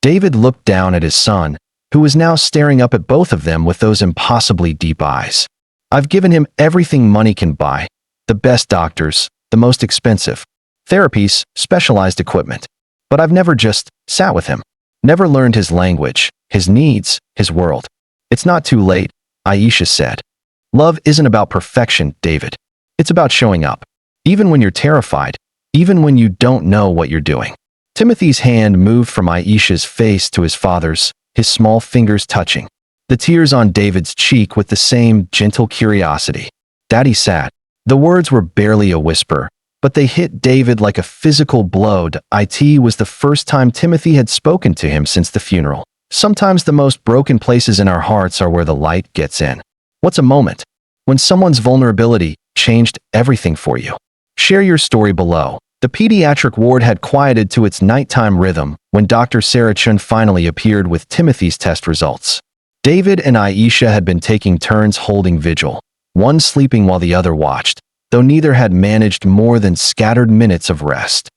David looked down at his son, who was now staring up at both of them with those impossibly deep eyes. I've given him everything money can buy. The best doctors, the most expensive therapies, specialized equipment. But I've never just sat with him. Never learned his language, his needs, his world. It's not too late, Aisha said. Love isn't about perfection, David. It's about showing up. Even when you're terrified, even when you don't know what you're doing. Timothy's hand moved from Aisha's face to his father's, his small fingers touching. The tears on David's cheek with the same gentle curiosity. Daddy sat. The words were barely a whisper, but they hit David like a physical blow. It was the first time Timothy had spoken to him since the funeral. Sometimes the most broken places in our hearts are where the light gets in. What's a moment? When someone's vulnerability changed everything for you. Share your story below. The pediatric ward had quieted to its nighttime rhythm when Dr. Sarah Chun finally appeared with Timothy's test results. David and Aisha had been taking turns holding vigil, one sleeping while the other watched, though neither had managed more than scattered minutes of rest.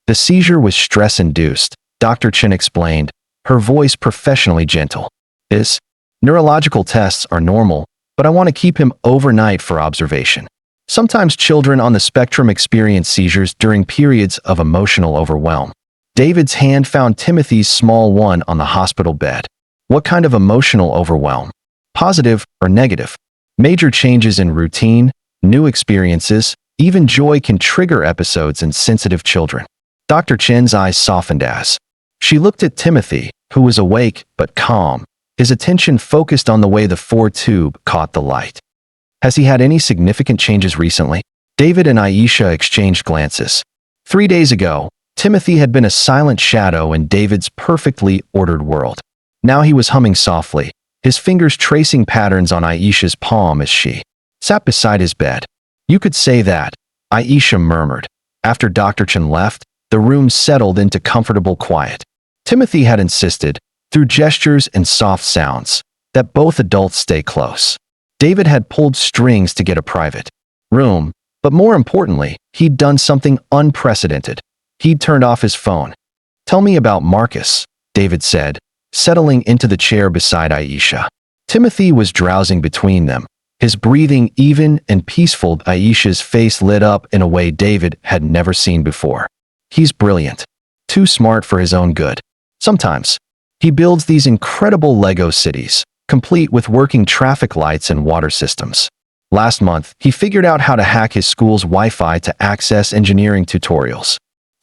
The seizure was stress-induced, Dr. Chen explained, her voice professionally gentle. His neurological tests are normal, but I want to keep him overnight for observation. Sometimes children on the spectrum experience seizures during periods of emotional overwhelm. David's hand found Timothy's small one on the hospital bed. What kind of emotional overwhelm? Positive or negative? Major changes in routine, new experiences, even joy can trigger episodes in sensitive children. Dr. Chen's eyes softened as she looked at Timothy, who was awake but calm, his attention focused on the way the 4-tube caught the light. Has he had any significant changes recently? David and Aisha exchanged glances. 3 days ago, Timothy had been a silent shadow in David's perfectly ordered world. Now he was humming softly, his fingers tracing patterns on Aisha's palm as she sat beside his bed. You could say that, Aisha murmured. After Dr. Chen left, the room settled into comfortable quiet. Timothy had insisted, through gestures and soft sounds, that both adults stay close. David had pulled strings to get a private room, but more importantly, he'd done something unprecedented. He'd turned off his phone. Tell me about Marcus, David said, settling into the chair beside Aisha. Timothy was drowsing between them, his breathing even and peaceful. Aisha's face lit up in a way David had never seen before. He's brilliant. Too smart for his own good. Sometimes, he builds these incredible Lego cities, complete with working traffic lights and water systems. Last month, he figured out how to hack his school's Wi-Fi to access engineering tutorials.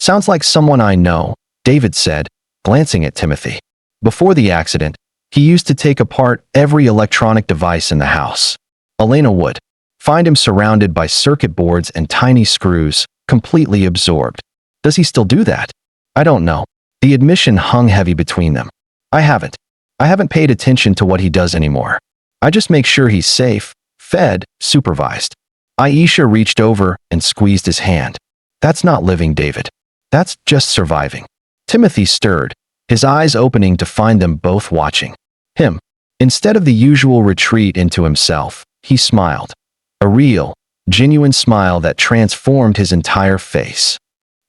Sounds like someone I know, David said, glancing at Timothy. Before the accident, he used to take apart every electronic device in the house. Elena would find him surrounded by circuit boards and tiny screws, completely absorbed. Does he still do that? I don't know. The admission hung heavy between them. I haven't paid attention to what he does anymore. I just make sure he's safe, fed, supervised. Aisha reached over and squeezed his hand. That's not living, David. That's just surviving. Timothy stirred, his eyes opening to find them both watching him. Instead of the usual retreat into himself, he smiled. A real, genuine smile that transformed his entire face.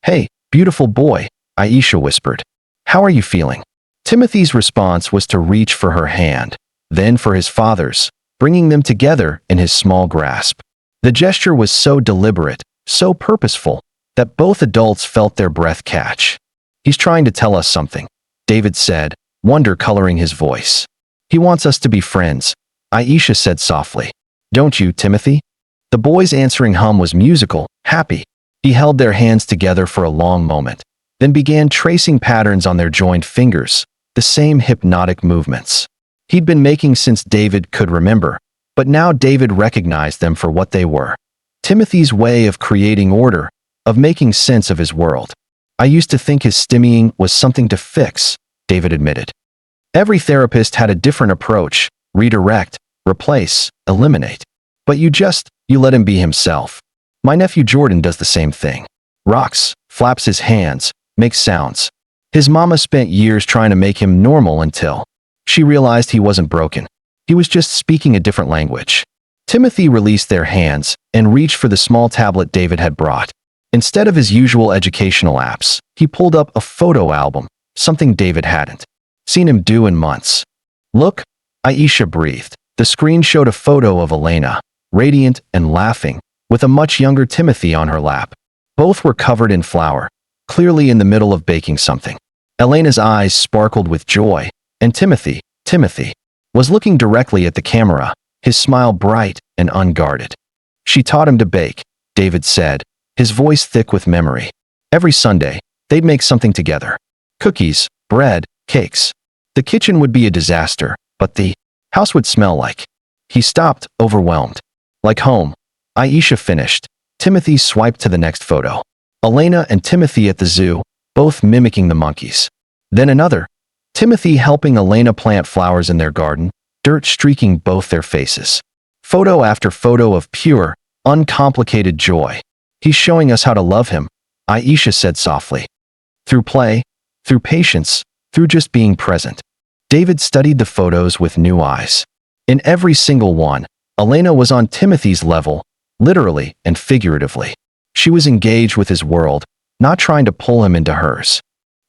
Hey, beautiful boy, Aisha whispered. How are you feeling? Timothy's response was to reach for her hand, then for his father's, bringing them together in his small grasp. The gesture was so deliberate, so purposeful, that both adults felt their breath catch. He's trying to tell us something, David said, wonder coloring his voice. He wants us to be friends, Aisha said softly. Don't you, Timothy? The boy's answering hum was musical, happy. He held their hands together for a long moment, then began tracing patterns on their joined fingers, the same hypnotic movements he'd been making since David could remember, but now David recognized them for what they were. Timothy's way of creating order, of making sense of his world. I used to think his stimmying was something to fix, David admitted. Every therapist had a different approach, redirect, replace, eliminate. But you let him be himself. My nephew Jordan does the same thing. Rocks, flaps his hands, makes sounds. His mama spent years trying to make him normal until she realized he wasn't broken. He was just speaking a different language. Timothy released their hands and reached for the small tablet David had brought. Instead of his usual educational apps, he pulled up a photo album, something David hadn't seen him do in months. Look, Aisha breathed. The screen showed a photo of Elena, radiant and laughing, with a much younger Timothy on her lap. Both were covered in flour, clearly in the middle of baking something. Elena's eyes sparkled with joy, and Timothy was looking directly at the camera, his smile bright and unguarded. She taught him to bake, David said, his voice thick with memory. Every Sunday, they'd make something together. Cookies, bread, cakes. The kitchen would be a disaster, but the house would smell like. He stopped, overwhelmed. Like home. Aisha finished. Timothy swiped to the next photo. Elena and Timothy at the zoo, both mimicking the monkeys. Then another. Timothy helping Elena plant flowers in their garden, dirt streaking both their faces. Photo after photo of pure, uncomplicated joy. He's showing us how to love him, Aisha said softly. Through play, through patience, through just being present. David studied the photos with new eyes. In every single one, Elena was on Timothy's level, literally and figuratively. She was engaged with his world, not trying to pull him into hers.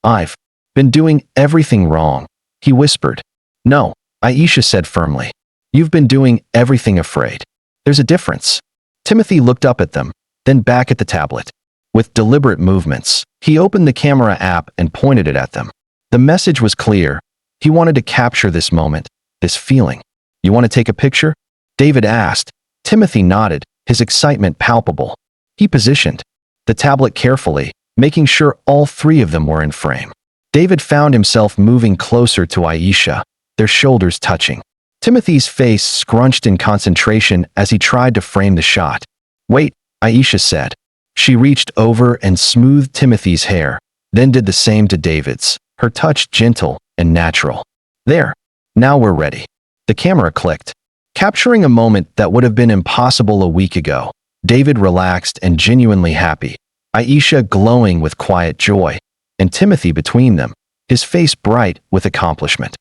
I've been doing everything wrong, he whispered. No, Aisha said firmly. You've been doing everything afraid. There's a difference. Timothy looked up at them, then back at the tablet. With deliberate movements, he opened the camera app and pointed it at them. The message was clear. He wanted to capture this moment, this feeling. You want to take a picture? David asked. Timothy nodded, his excitement palpable. He positioned the tablet carefully, making sure all three of them were in frame. David found himself moving closer to Aisha, their shoulders touching. Timothy's face scrunched in concentration as he tried to frame the shot. Wait, Aisha said. She reached over and smoothed Timothy's hair, then did the same to David's, her touch gentle and natural. There. Now we're ready. The camera clicked. Capturing a moment that would have been impossible a week ago, David relaxed and genuinely happy, Aisha glowing with quiet joy, and Timothy between them, his face bright with accomplishment.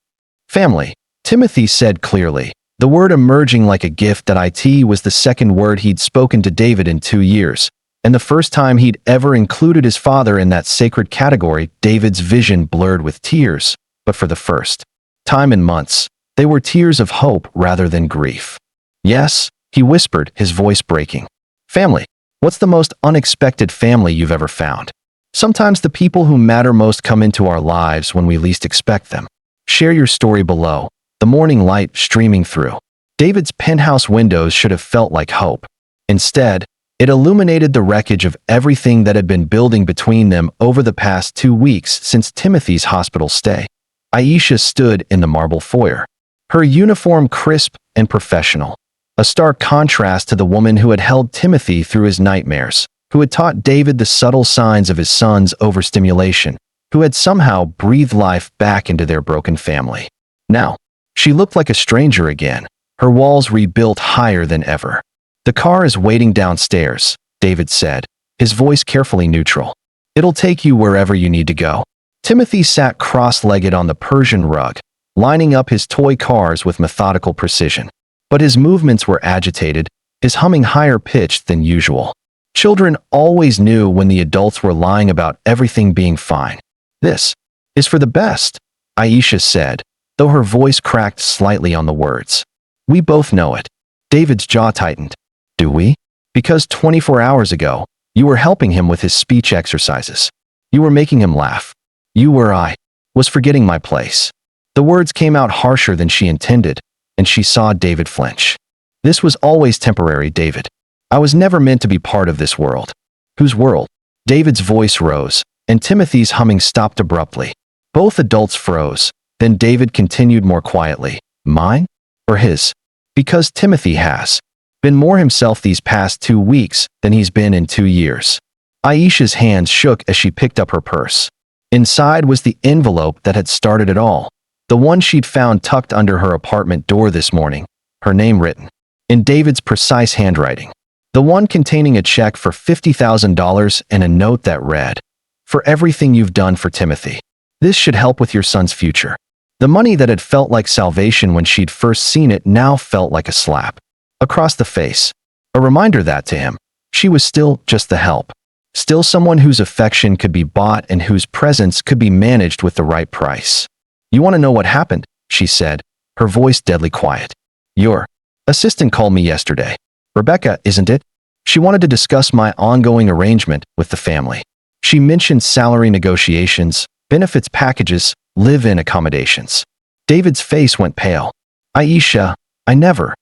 Family, Timothy said clearly, the word emerging like a gift that it was the second word he'd spoken to David in 2 years, and the first time he'd ever included his father in that sacred category. David's vision blurred with tears, but for the first time in months, they were tears of hope rather than grief. Yes, he whispered, his voice breaking. Family. What's the most unexpected family you've ever found? Sometimes the people who matter most come into our lives when we least expect them. Share your story below. The morning light streaming through David's penthouse windows should have felt like hope. Instead, It illuminated the wreckage of everything that had been building between them over the past 2 weeks since Timothy's hospital stay. Aisha stood in the marble foyer, her uniform crisp and professional, a stark contrast to the woman who had held Timothy through his nightmares, who had taught David the subtle signs of his son's overstimulation, who had somehow breathed life back into their broken family. Now, she looked like a stranger again, her walls rebuilt higher than ever. "The car is waiting downstairs," David said, his voice carefully neutral. "It'll take you wherever you need to go." Timothy sat cross-legged on the Persian rug, lining up his toy cars with methodical precision. But his movements were agitated, his humming higher-pitched than usual. Children always knew when the adults were lying about everything being fine. "This is for the best," Aisha said, though her voice cracked slightly on the words. "We both know it." David's jaw tightened. "Do we?" "Because 24 hours ago, you were helping him with his speech exercises. You were making him laugh. I was forgetting my place." The words came out harsher than she intended, and she saw David flinch. "This was always temporary, David. I was never meant to be part of this world." "Whose world?" David's voice rose, and Timothy's humming stopped abruptly. Both adults froze. Then David continued more quietly. "Mine? Or his?" "Because Timothy has been more himself these past 2 weeks than he's been in 2 years." Aisha's hands shook as she picked up her purse. Inside was the envelope that had started it all, the one she'd found tucked under her apartment door this morning, her name written in David's precise handwriting. The one containing a check for $50,000 and a note that read, "For everything you've done for Timothy. This should help with your son's future." The money that had felt like salvation when she'd first seen it now felt like a slap across the face. A reminder that to him, she was still just the help. Still someone whose affection could be bought and whose presence could be managed with the right price. "You want to know what happened?" she said, her voice deadly quiet. "Your assistant called me yesterday. Rebecca, isn't it? She wanted to discuss my ongoing arrangement with the family. She mentioned salary negotiations, benefits packages, live-in accommodations." David's face went pale. "Aisha, I never."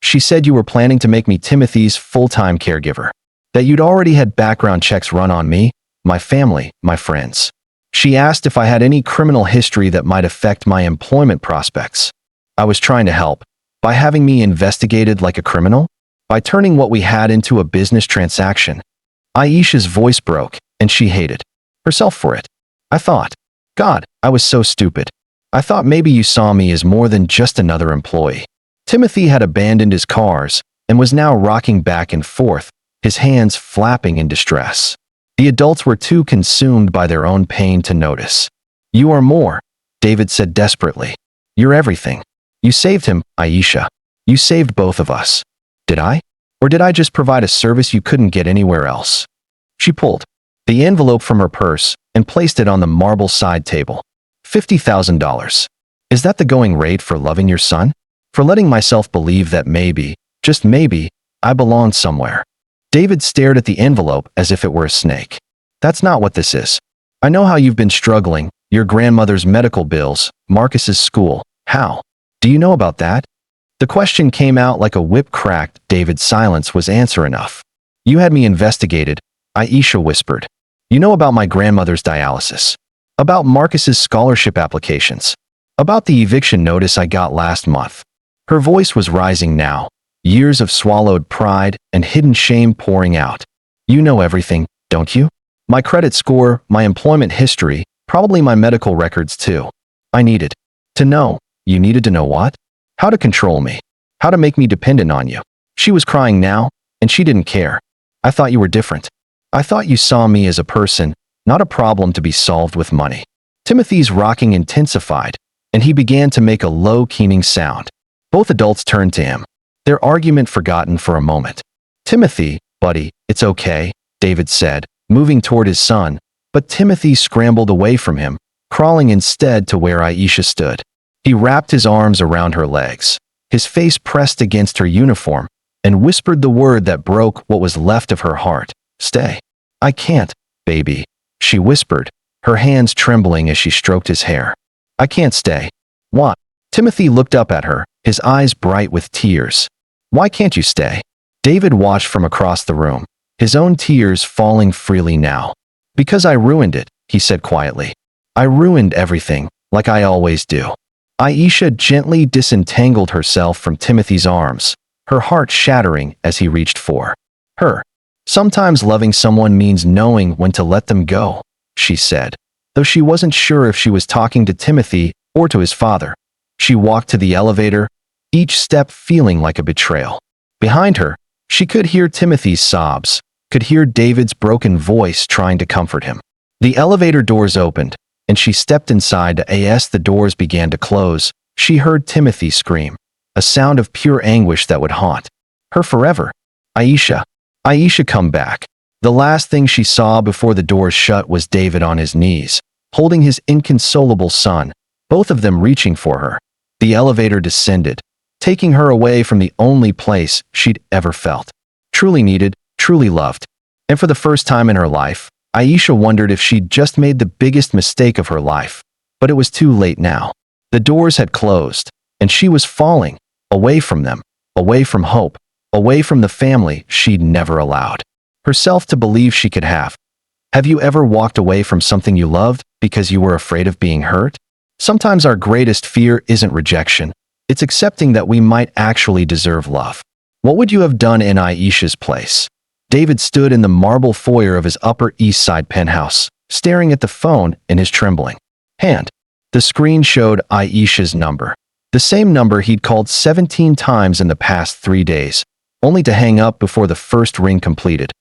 "She said you were planning to make me Timothy's full-time caregiver. That you'd already had background checks run on me, my family, my friends. She asked if I had any criminal history that might affect my employment prospects. I was trying to help. By having me investigated like a criminal? By turning what we had into a business transaction." Aisha's voice broke, and she hated herself for it. "I thought, God, I was so stupid. I thought maybe you saw me as more than just another employee." Timothy had abandoned his cars and was now rocking back and forth, his hands flapping in distress. The adults were too consumed by their own pain to notice. "You are more," David said desperately. "You're everything. You saved him, Aisha. You saved both of us." "Did I? Or did I just provide a service you couldn't get anywhere else?" She pulled the envelope from her purse and placed it on the marble side table. $50,000. Is that the going rate for loving your son? For letting myself believe that maybe, just maybe, I belonged somewhere? David stared at the envelope as if it were a snake. "That's not what this is. I know how you've been struggling, your grandmother's medical bills, Marcus's school. How? Do you know about that?" The question came out like a whip cracked. David's silence was answer enough. "You had me investigated," Aisha whispered. "You know about my grandmother's dialysis. About Marcus's scholarship applications. About the eviction notice I got last month." Her voice was rising now, years of swallowed pride and hidden shame pouring out. "You know everything, don't you? My credit score, my employment history, probably my medical records too. I needed to know." "You needed to know what?" "How to control me. How to make me dependent on you." She was crying now, and she didn't care. "I thought you were different. I thought you saw me as a person, not a problem to be solved with money." Timothy's rocking intensified, and he began to make a low keening sound. Both adults turned to him, their argument forgotten for a moment. "Timothy, buddy, it's okay," David said, moving toward his son, but Timothy scrambled away from him, crawling instead to where Aisha stood. He wrapped his arms around her legs, his face pressed against her uniform, and whispered the word that broke what was left of her heart. "Stay." "I can't, baby," she whispered, her hands trembling as she stroked his hair. "I can't stay." "What?" Timothy looked up at her, his eyes bright with tears. "Why can't you stay?" David watched from across the room, his own tears falling freely now. "Because I ruined it," he said quietly. "I ruined everything, like I always do." Aisha gently disentangled herself from Timothy's arms, her heart shattering as he reached for her. "Sometimes loving someone means knowing when to let them go," she said, though she wasn't sure if she was talking to Timothy or to his father. She walked to the elevator, each step feeling like a betrayal. Behind her, she could hear Timothy's sobs, could hear David's broken voice trying to comfort him. The elevator doors opened, and she stepped inside. As the doors began to close, she heard Timothy scream, a sound of pure anguish that would haunt her forever. "Aisha, Aisha, come back." The last thing she saw before the doors shut was David on his knees, holding his inconsolable son, both of them reaching for her. The elevator descended, taking her away from the only place she'd ever felt truly needed, truly loved. And for the first time in her life, Aisha wondered if she'd just made the biggest mistake of her life. But it was too late now. The doors had closed, and she was falling, away from them, away from hope, away from the family she'd never allowed herself to believe she could have. Have you ever walked away from something you loved because you were afraid of being hurt? Sometimes our greatest fear isn't rejection. It's accepting that we might actually deserve love. What would you have done in Aisha's place? David stood in the marble foyer of his Upper East Side penthouse, staring at the phone in his trembling hand. The screen showed Aisha's number, the same number he'd called 17 times in the past 3 days, only to hang up before the first ring completed.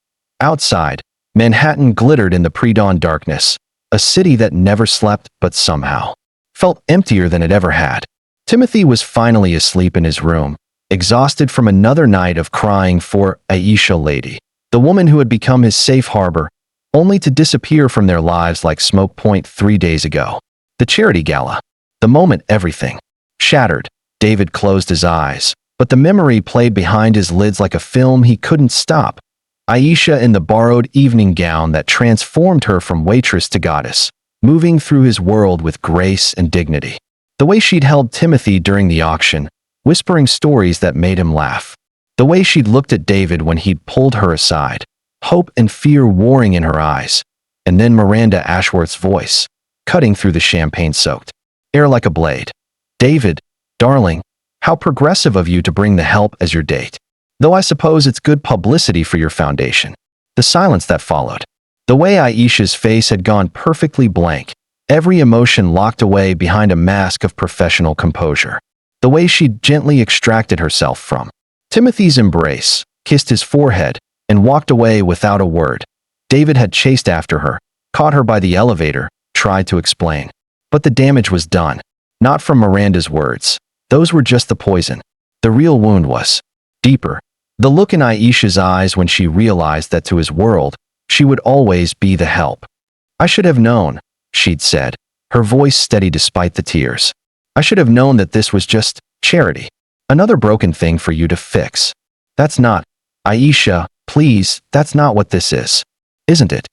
Outside, Manhattan glittered in the pre-dawn darkness, a city that never slept but somehow felt emptier than it ever had. Timothy was finally asleep in his room, exhausted from another night of crying for Aisha Lady, the woman who had become his safe harbor, only to disappear from their lives like smoke. 3 days ago. The charity gala. The moment everything shattered. David closed his eyes, but the memory played behind his lids like a film he couldn't stop. Aisha in the borrowed evening gown that transformed her from waitress to goddess, moving through his world with grace and dignity. The way she'd held Timothy during the auction, whispering stories that made him laugh. The way she'd looked at David when he'd pulled her aside, hope and fear warring in her eyes. And then Miranda Ashworth's voice, cutting through the champagne-soaked air like a blade. "David, darling, how progressive of you to bring the help as your date. Though I suppose it's good publicity for your foundation." The silence that followed. The way Aisha's face had gone perfectly blank, every emotion locked away behind a mask of professional composure. The way she'd gently extracted herself from Timothy's embrace, kissed his forehead, and walked away without a word. David had chased after her, caught her by the elevator, tried to explain. But the damage was done. Not from Miranda's words. Those were just the poison. The real wound was deeper. The look in Aisha's eyes when she realized that to his world, she would always be the help. "I should have known," she'd said, her voice steady despite the tears. "I should have known that this was just charity. Another broken thing for you to fix. That's not, Aisha, please, that's not what this is. Isn't it?"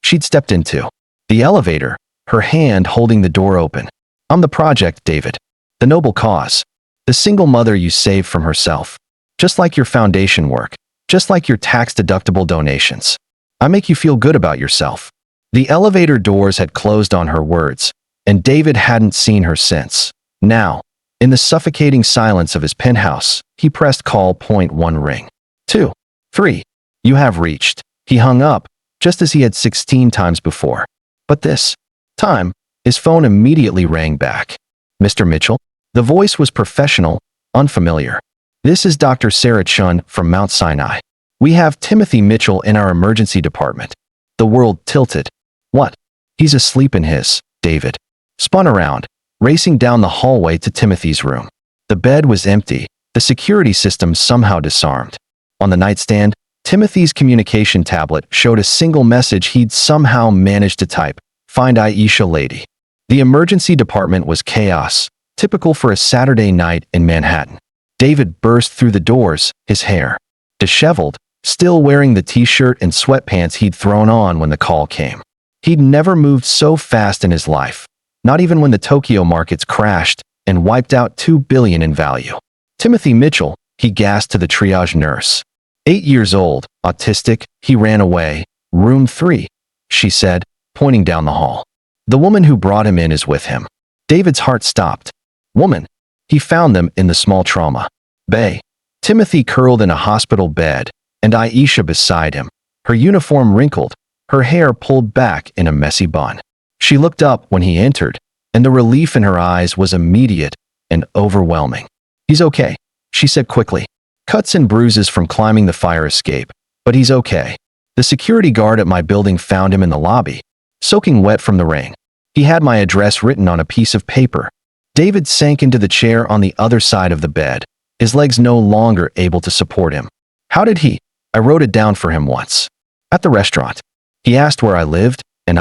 She'd stepped into the elevator, her hand holding the door open. "I'm the project, David. The noble cause. The single mother you saved from herself. Just like your foundation work. Just like your tax-deductible donations. I make you feel good about yourself." The elevator doors had closed on her words, and David hadn't seen her since. Now, in the suffocating silence of his penthouse, he pressed call. 1 ring. 2. 3. "You have reached." He hung up, just as he had 16 times before. But this time, his phone immediately rang back. "Mr. Mitchell?" The voice was professional, unfamiliar. "This is Dr. Sarah Chun from Mount Sinai. We have Timothy Mitchell in our emergency department." The world tilted. What? He's asleep in his. David spun around, racing down the hallway to Timothy's room. The bed was empty, the security system somehow disarmed. On the nightstand, Timothy's communication tablet showed a single message he'd somehow managed to type: "Find Aisha Lady." The emergency department was chaos, typical for a Saturday night in Manhattan. David burst through the doors, his hair disheveled, still wearing the t-shirt and sweatpants he'd thrown on when the call came. He'd never moved so fast in his life, not even when the Tokyo markets crashed and wiped out $2 billion in value. "Timothy Mitchell," he gasped to the triage nurse. 8 years old, autistic, he ran away. Room 3, she said, pointing down the hall. The woman who brought him in is with him. David's heart stopped. Woman. He found them in the small trauma bay. Timothy curled in a hospital bed, and Aisha beside him, her uniform wrinkled, her hair pulled back in a messy bun. She looked up when he entered, and the relief in her eyes was immediate and overwhelming. He's okay, she said quickly. Cuts and bruises from climbing the fire escape, but he's okay. The security guard at my building found him in the lobby, soaking wet from the rain. He had my address written on a piece of paper. David sank into the chair on the other side of the bed, his legs no longer able to support him. How did he? I wrote it down for him once. At the restaurant. He asked where I lived, and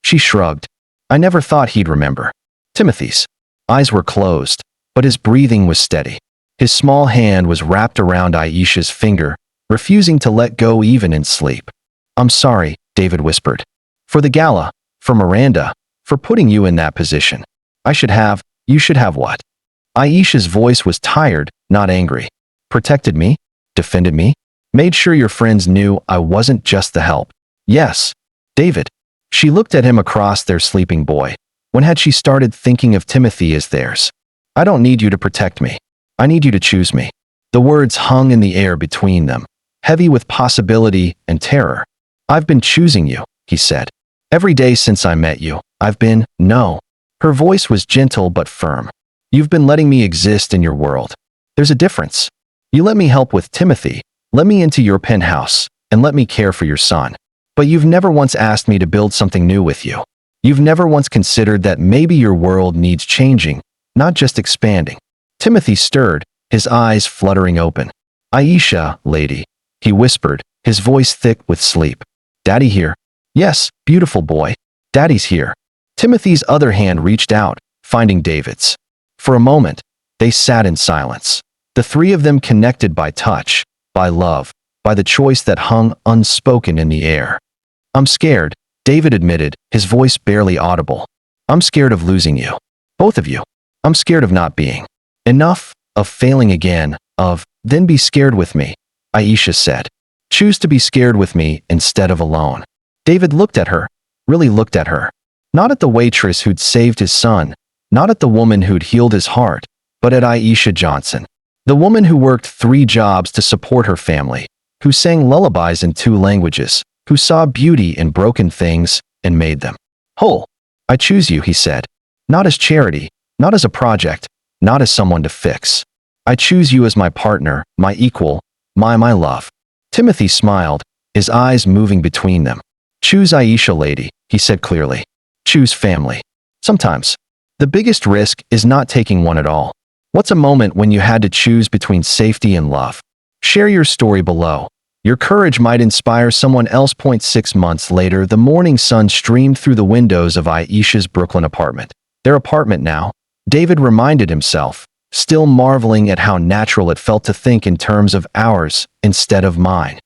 She shrugged. I never thought he'd remember. Timothy's eyes were closed, but his breathing was steady. His small hand was wrapped around Aisha's finger, refusing to let go even in sleep. I'm sorry, David whispered. For the gala, for Miranda, for putting you in that position. You should have what? Aisha's voice was tired, not angry. Protected me? Defended me? Made sure your friends knew I wasn't just the help. Yes, David. She looked at him across their sleeping boy. When had she started thinking of Timothy as theirs? I don't need you to protect me. I need you to choose me. The words hung in the air between them, heavy with possibility and terror. I've been choosing you, he said. Every day since I met you, no. Her voice was gentle but firm. You've been letting me exist in your world. There's a difference. You let me help with Timothy, let me into your penthouse, and let me care for your son. But you've never once asked me to build something new with you. You've never once considered that maybe your world needs changing, not just expanding. Timothy stirred, his eyes fluttering open. Aisha, lady, he whispered, his voice thick with sleep. Daddy here? Yes, beautiful boy. Daddy's here. Timothy's other hand reached out, finding David's. For a moment, they sat in silence. The three of them connected by touch, by love, by the choice that hung unspoken in the air. I'm scared, David admitted, his voice barely audible. I'm scared of losing you. Both of you. I'm scared of not being enough, of failing again, then be scared with me, Aisha said. Choose to be scared with me instead of alone. David looked at her, really looked at her. Not at the waitress who'd saved his son, not at the woman who'd healed his heart, but at Aisha Johnson. The woman who worked 3 jobs to support her family, who sang lullabies in 2 languages, who saw beauty in broken things and made them whole. I choose you, he said. Not as charity, not as a project, not as someone to fix. I choose you as my partner, my equal, my love. Timothy smiled, his eyes moving between them. Choose Aisha, lady, he said clearly. Choose family. Sometimes, the biggest risk is not taking one at all. What's a moment when you had to choose between safety and love? Share your story below. Your courage might inspire someone else. 6 months later, the morning sun streamed through the windows of Aisha's Brooklyn apartment. Their apartment now, David reminded himself, still marveling at how natural it felt to think in terms of ours instead of mine.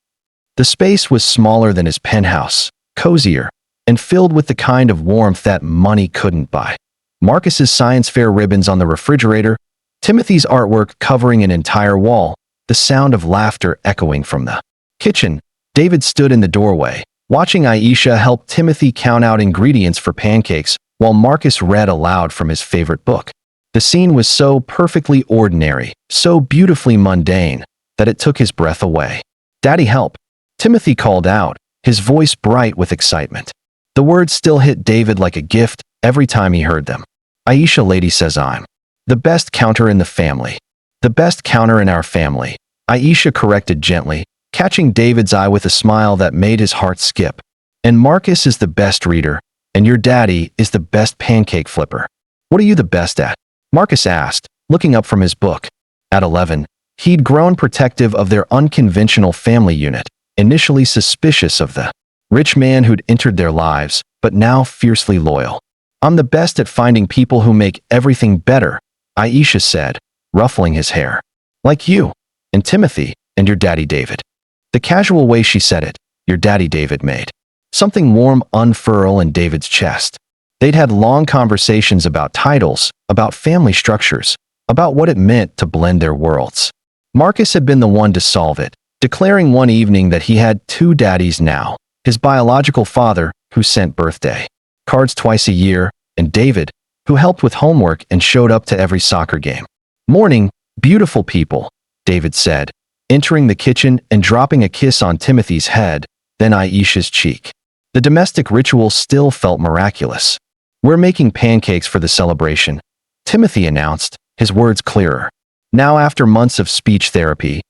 The space was smaller than his penthouse, cozier, and filled with the kind of warmth that money couldn't buy. Marcus's science fair ribbons on the refrigerator, Timothy's artwork covering an entire wall, the sound of laughter echoing from the kitchen. David stood in the doorway, watching Aisha help Timothy count out ingredients for pancakes while Marcus read aloud from his favorite book. The scene was so perfectly ordinary, so beautifully mundane, that it took his breath away. Daddy, help! Timothy called out, his voice bright with excitement. The words still hit David like a gift every time he heard them. Aisha, lady, says I'm the best counter in the family. The best counter in our family, Aisha corrected gently, catching David's eye with a smile that made his heart skip. And Marcus is the best reader, and your daddy is the best pancake flipper. What are you the best at? Marcus asked, looking up from his book. At 11, he'd grown protective of their unconventional family unit, initially suspicious of the rich man who'd entered their lives, but now fiercely loyal. I'm the best at finding people who make everything better, Aisha said, ruffling his hair. Like you, and Timothy, and your daddy David. The casual way she said it, your daddy David, made something warm unfurl in David's chest. They'd had long conversations about titles, about family structures, about what it meant to blend their worlds. Marcus had been the one to solve it, declaring one evening that he had two daddies now, his biological father, who sent birthday cards twice a year, and David, who helped with homework and showed up to every soccer game. "Morning, beautiful people," David said, entering the kitchen and dropping a kiss on Timothy's head, then Aisha's cheek. The domestic ritual still felt miraculous. "We're making pancakes for the celebration," Timothy announced, his words clearer. Now, after months of speech therapy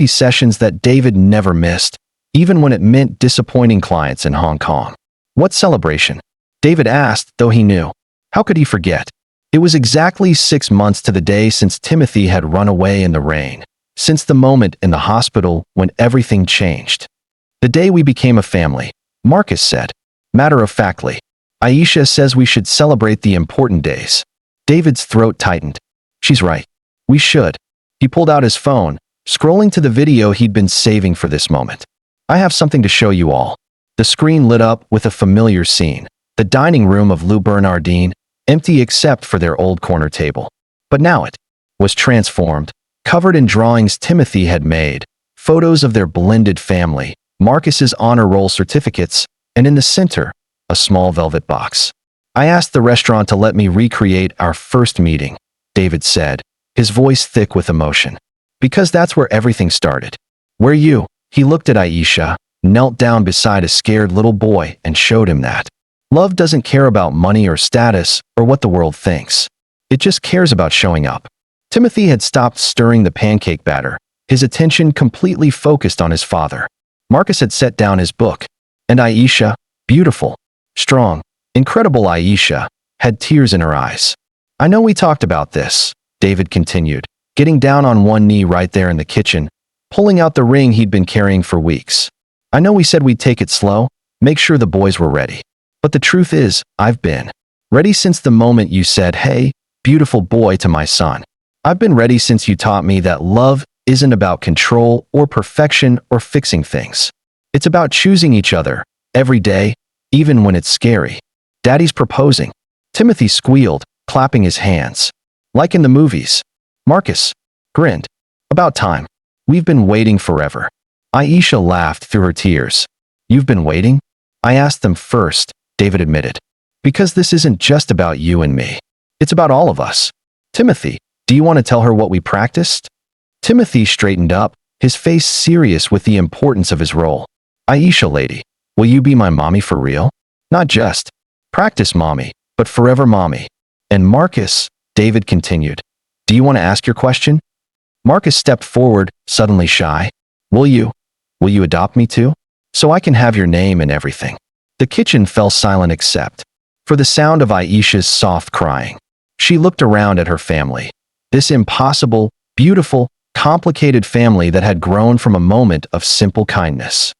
sessions that David never missed, even when it meant disappointing clients in Hong Kong. "What celebration?" David asked, though he knew. How could he forget? It was exactly 6 months to the day since Timothy had run away in the rain, since the moment in the hospital when everything changed. "The day we became a family," Marcus said, matter-of-factly. "Aisha says we should celebrate the important days." David's throat tightened. "She's right. We should." He pulled out his phone, scrolling to the video he'd been saving for this moment. "I have something to show you all." The screen lit up with a familiar scene, the dining room of Lou Bernardine, empty except for their old corner table. But now it was transformed, covered in drawings Timothy had made, photos of their blended family, Marcus's honor roll certificates, and in the center, a small velvet box. "I asked the restaurant to let me recreate our first meeting," David said, his voice thick with emotion. "Because that's where everything started." "Where you?" He looked at Aisha, knelt down beside a scared little boy, and showed him that love doesn't care about money or status or what the world thinks. It just cares about showing up. Timothy had stopped stirring the pancake batter, his attention completely focused on his father. Marcus had set down his book, and Aisha, beautiful, strong, incredible Aisha, had tears in her eyes. "I know we talked about this," David continued, getting down on one knee right there in the kitchen, pulling out the ring he'd been carrying for weeks. "I know we said we'd take it slow, make sure the boys were ready. But the truth is, I've been ready since the moment you said, 'Hey, beautiful boy,' to my son. I've been ready since you taught me that love isn't about control or perfection or fixing things. It's about choosing each other, every day, even when it's scary." "Daddy's proposing," Timothy squealed, clapping his hands. "Like in the movies." Marcus grinned. "About time. We've been waiting forever." Aisha laughed through her tears. "You've been waiting?" "I asked them first," David admitted. "Because this isn't just about you and me. It's about all of us." "Timothy, do you want to tell her what we practiced?" Timothy straightened up, his face serious with the importance of his role. "Aisha lady, will you be my mommy for real? Not just practice mommy, but forever mommy." "And Marcus," David continued, "do you want to ask your question?" Marcus stepped forward, suddenly shy. Will you adopt me too? So I can have your name and everything." The kitchen fell silent except for the sound of Aisha's soft crying. She looked around at her family. This impossible, beautiful, complicated family that had grown from a moment of simple kindness.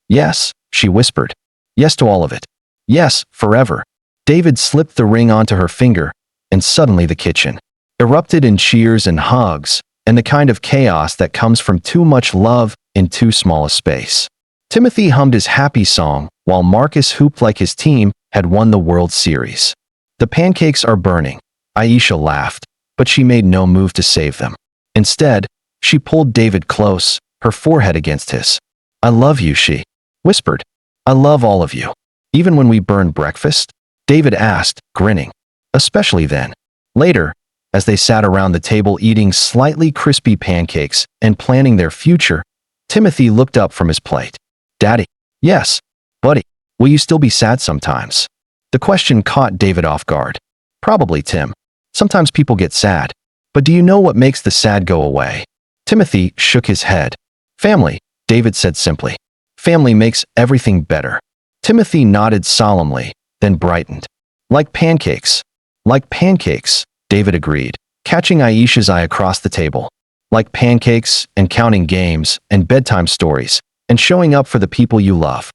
"Yes," she whispered. "Yes to all of it. Yes, forever." David slipped the ring onto her finger, and suddenly the kitchen erupted in cheers and hugs, and the kind of chaos that comes from too much love in too small a space. Timothy hummed his happy song, while Marcus hooped like his team had won the World Series. "The pancakes are burning," Aisha laughed, but she made no move to save them. Instead, she pulled David close, her forehead against his. "I love you," she whispered. "I love all of you." "Even when we burn breakfast?" David asked, grinning. "Especially then." Later, as they sat around the table eating slightly crispy pancakes and planning their future, Timothy looked up from his plate. "Daddy." "Yes, buddy. Will you still be sad sometimes?" The question caught David off guard. "Probably, Tim. Sometimes people get sad. But do you know what makes the sad go away?" Timothy shook his head. "Family," David said simply. "Family makes everything better." Timothy nodded solemnly, then brightened. "Like pancakes." "Like pancakes," David agreed, catching Aisha's eye across the table. "Like pancakes, and counting games, and bedtime stories, and showing up for the people you love.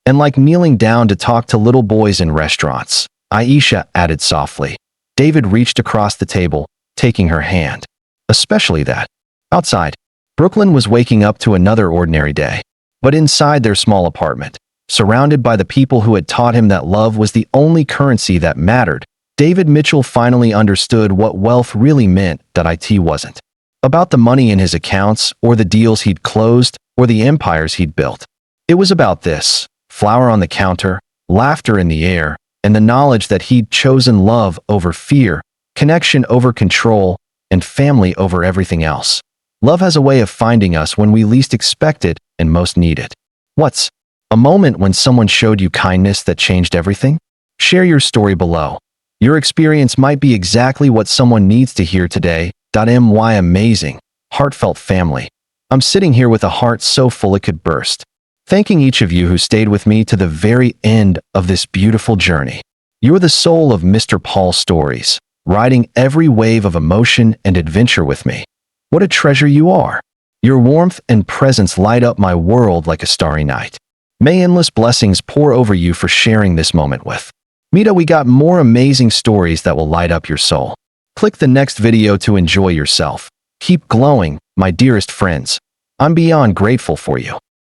And like kneeling down to talk to little boys in restaurants," Aisha added softly. David reached across the table, taking her hand. "Especially that." Outside, Brooklyn was waking up to another ordinary day. But inside their small apartment, surrounded by the people who had taught him that love was the only currency that mattered, David Mitchell finally understood what wealth really meant that it wasn't. about the money in his accounts, or the deals he'd closed, or the empires he'd built. It was about this: flour on the counter, laughter in the air, and the knowledge that he'd chosen love over fear, connection over control, and family over everything else. Love has a way of finding us when we least expect it and most need it. What's a moment when someone showed you kindness that changed everything? Share your story below. Your experience might be exactly what someone needs to hear today. My amazing, heartfelt family. I'm sitting here with a heart so full it could burst, thanking each of you who stayed with me to the very end of this beautiful journey. You're the soul of Mr. Paul Stories, riding every wave of emotion and adventure with me. What a treasure you are! Your warmth and presence light up my world like a starry night. May endless blessings pour over you for sharing this moment with. Mita, we got more amazing stories that will light up your soul. Click the next video to enjoy yourself. Keep glowing, my dearest friends. I'm beyond grateful for you.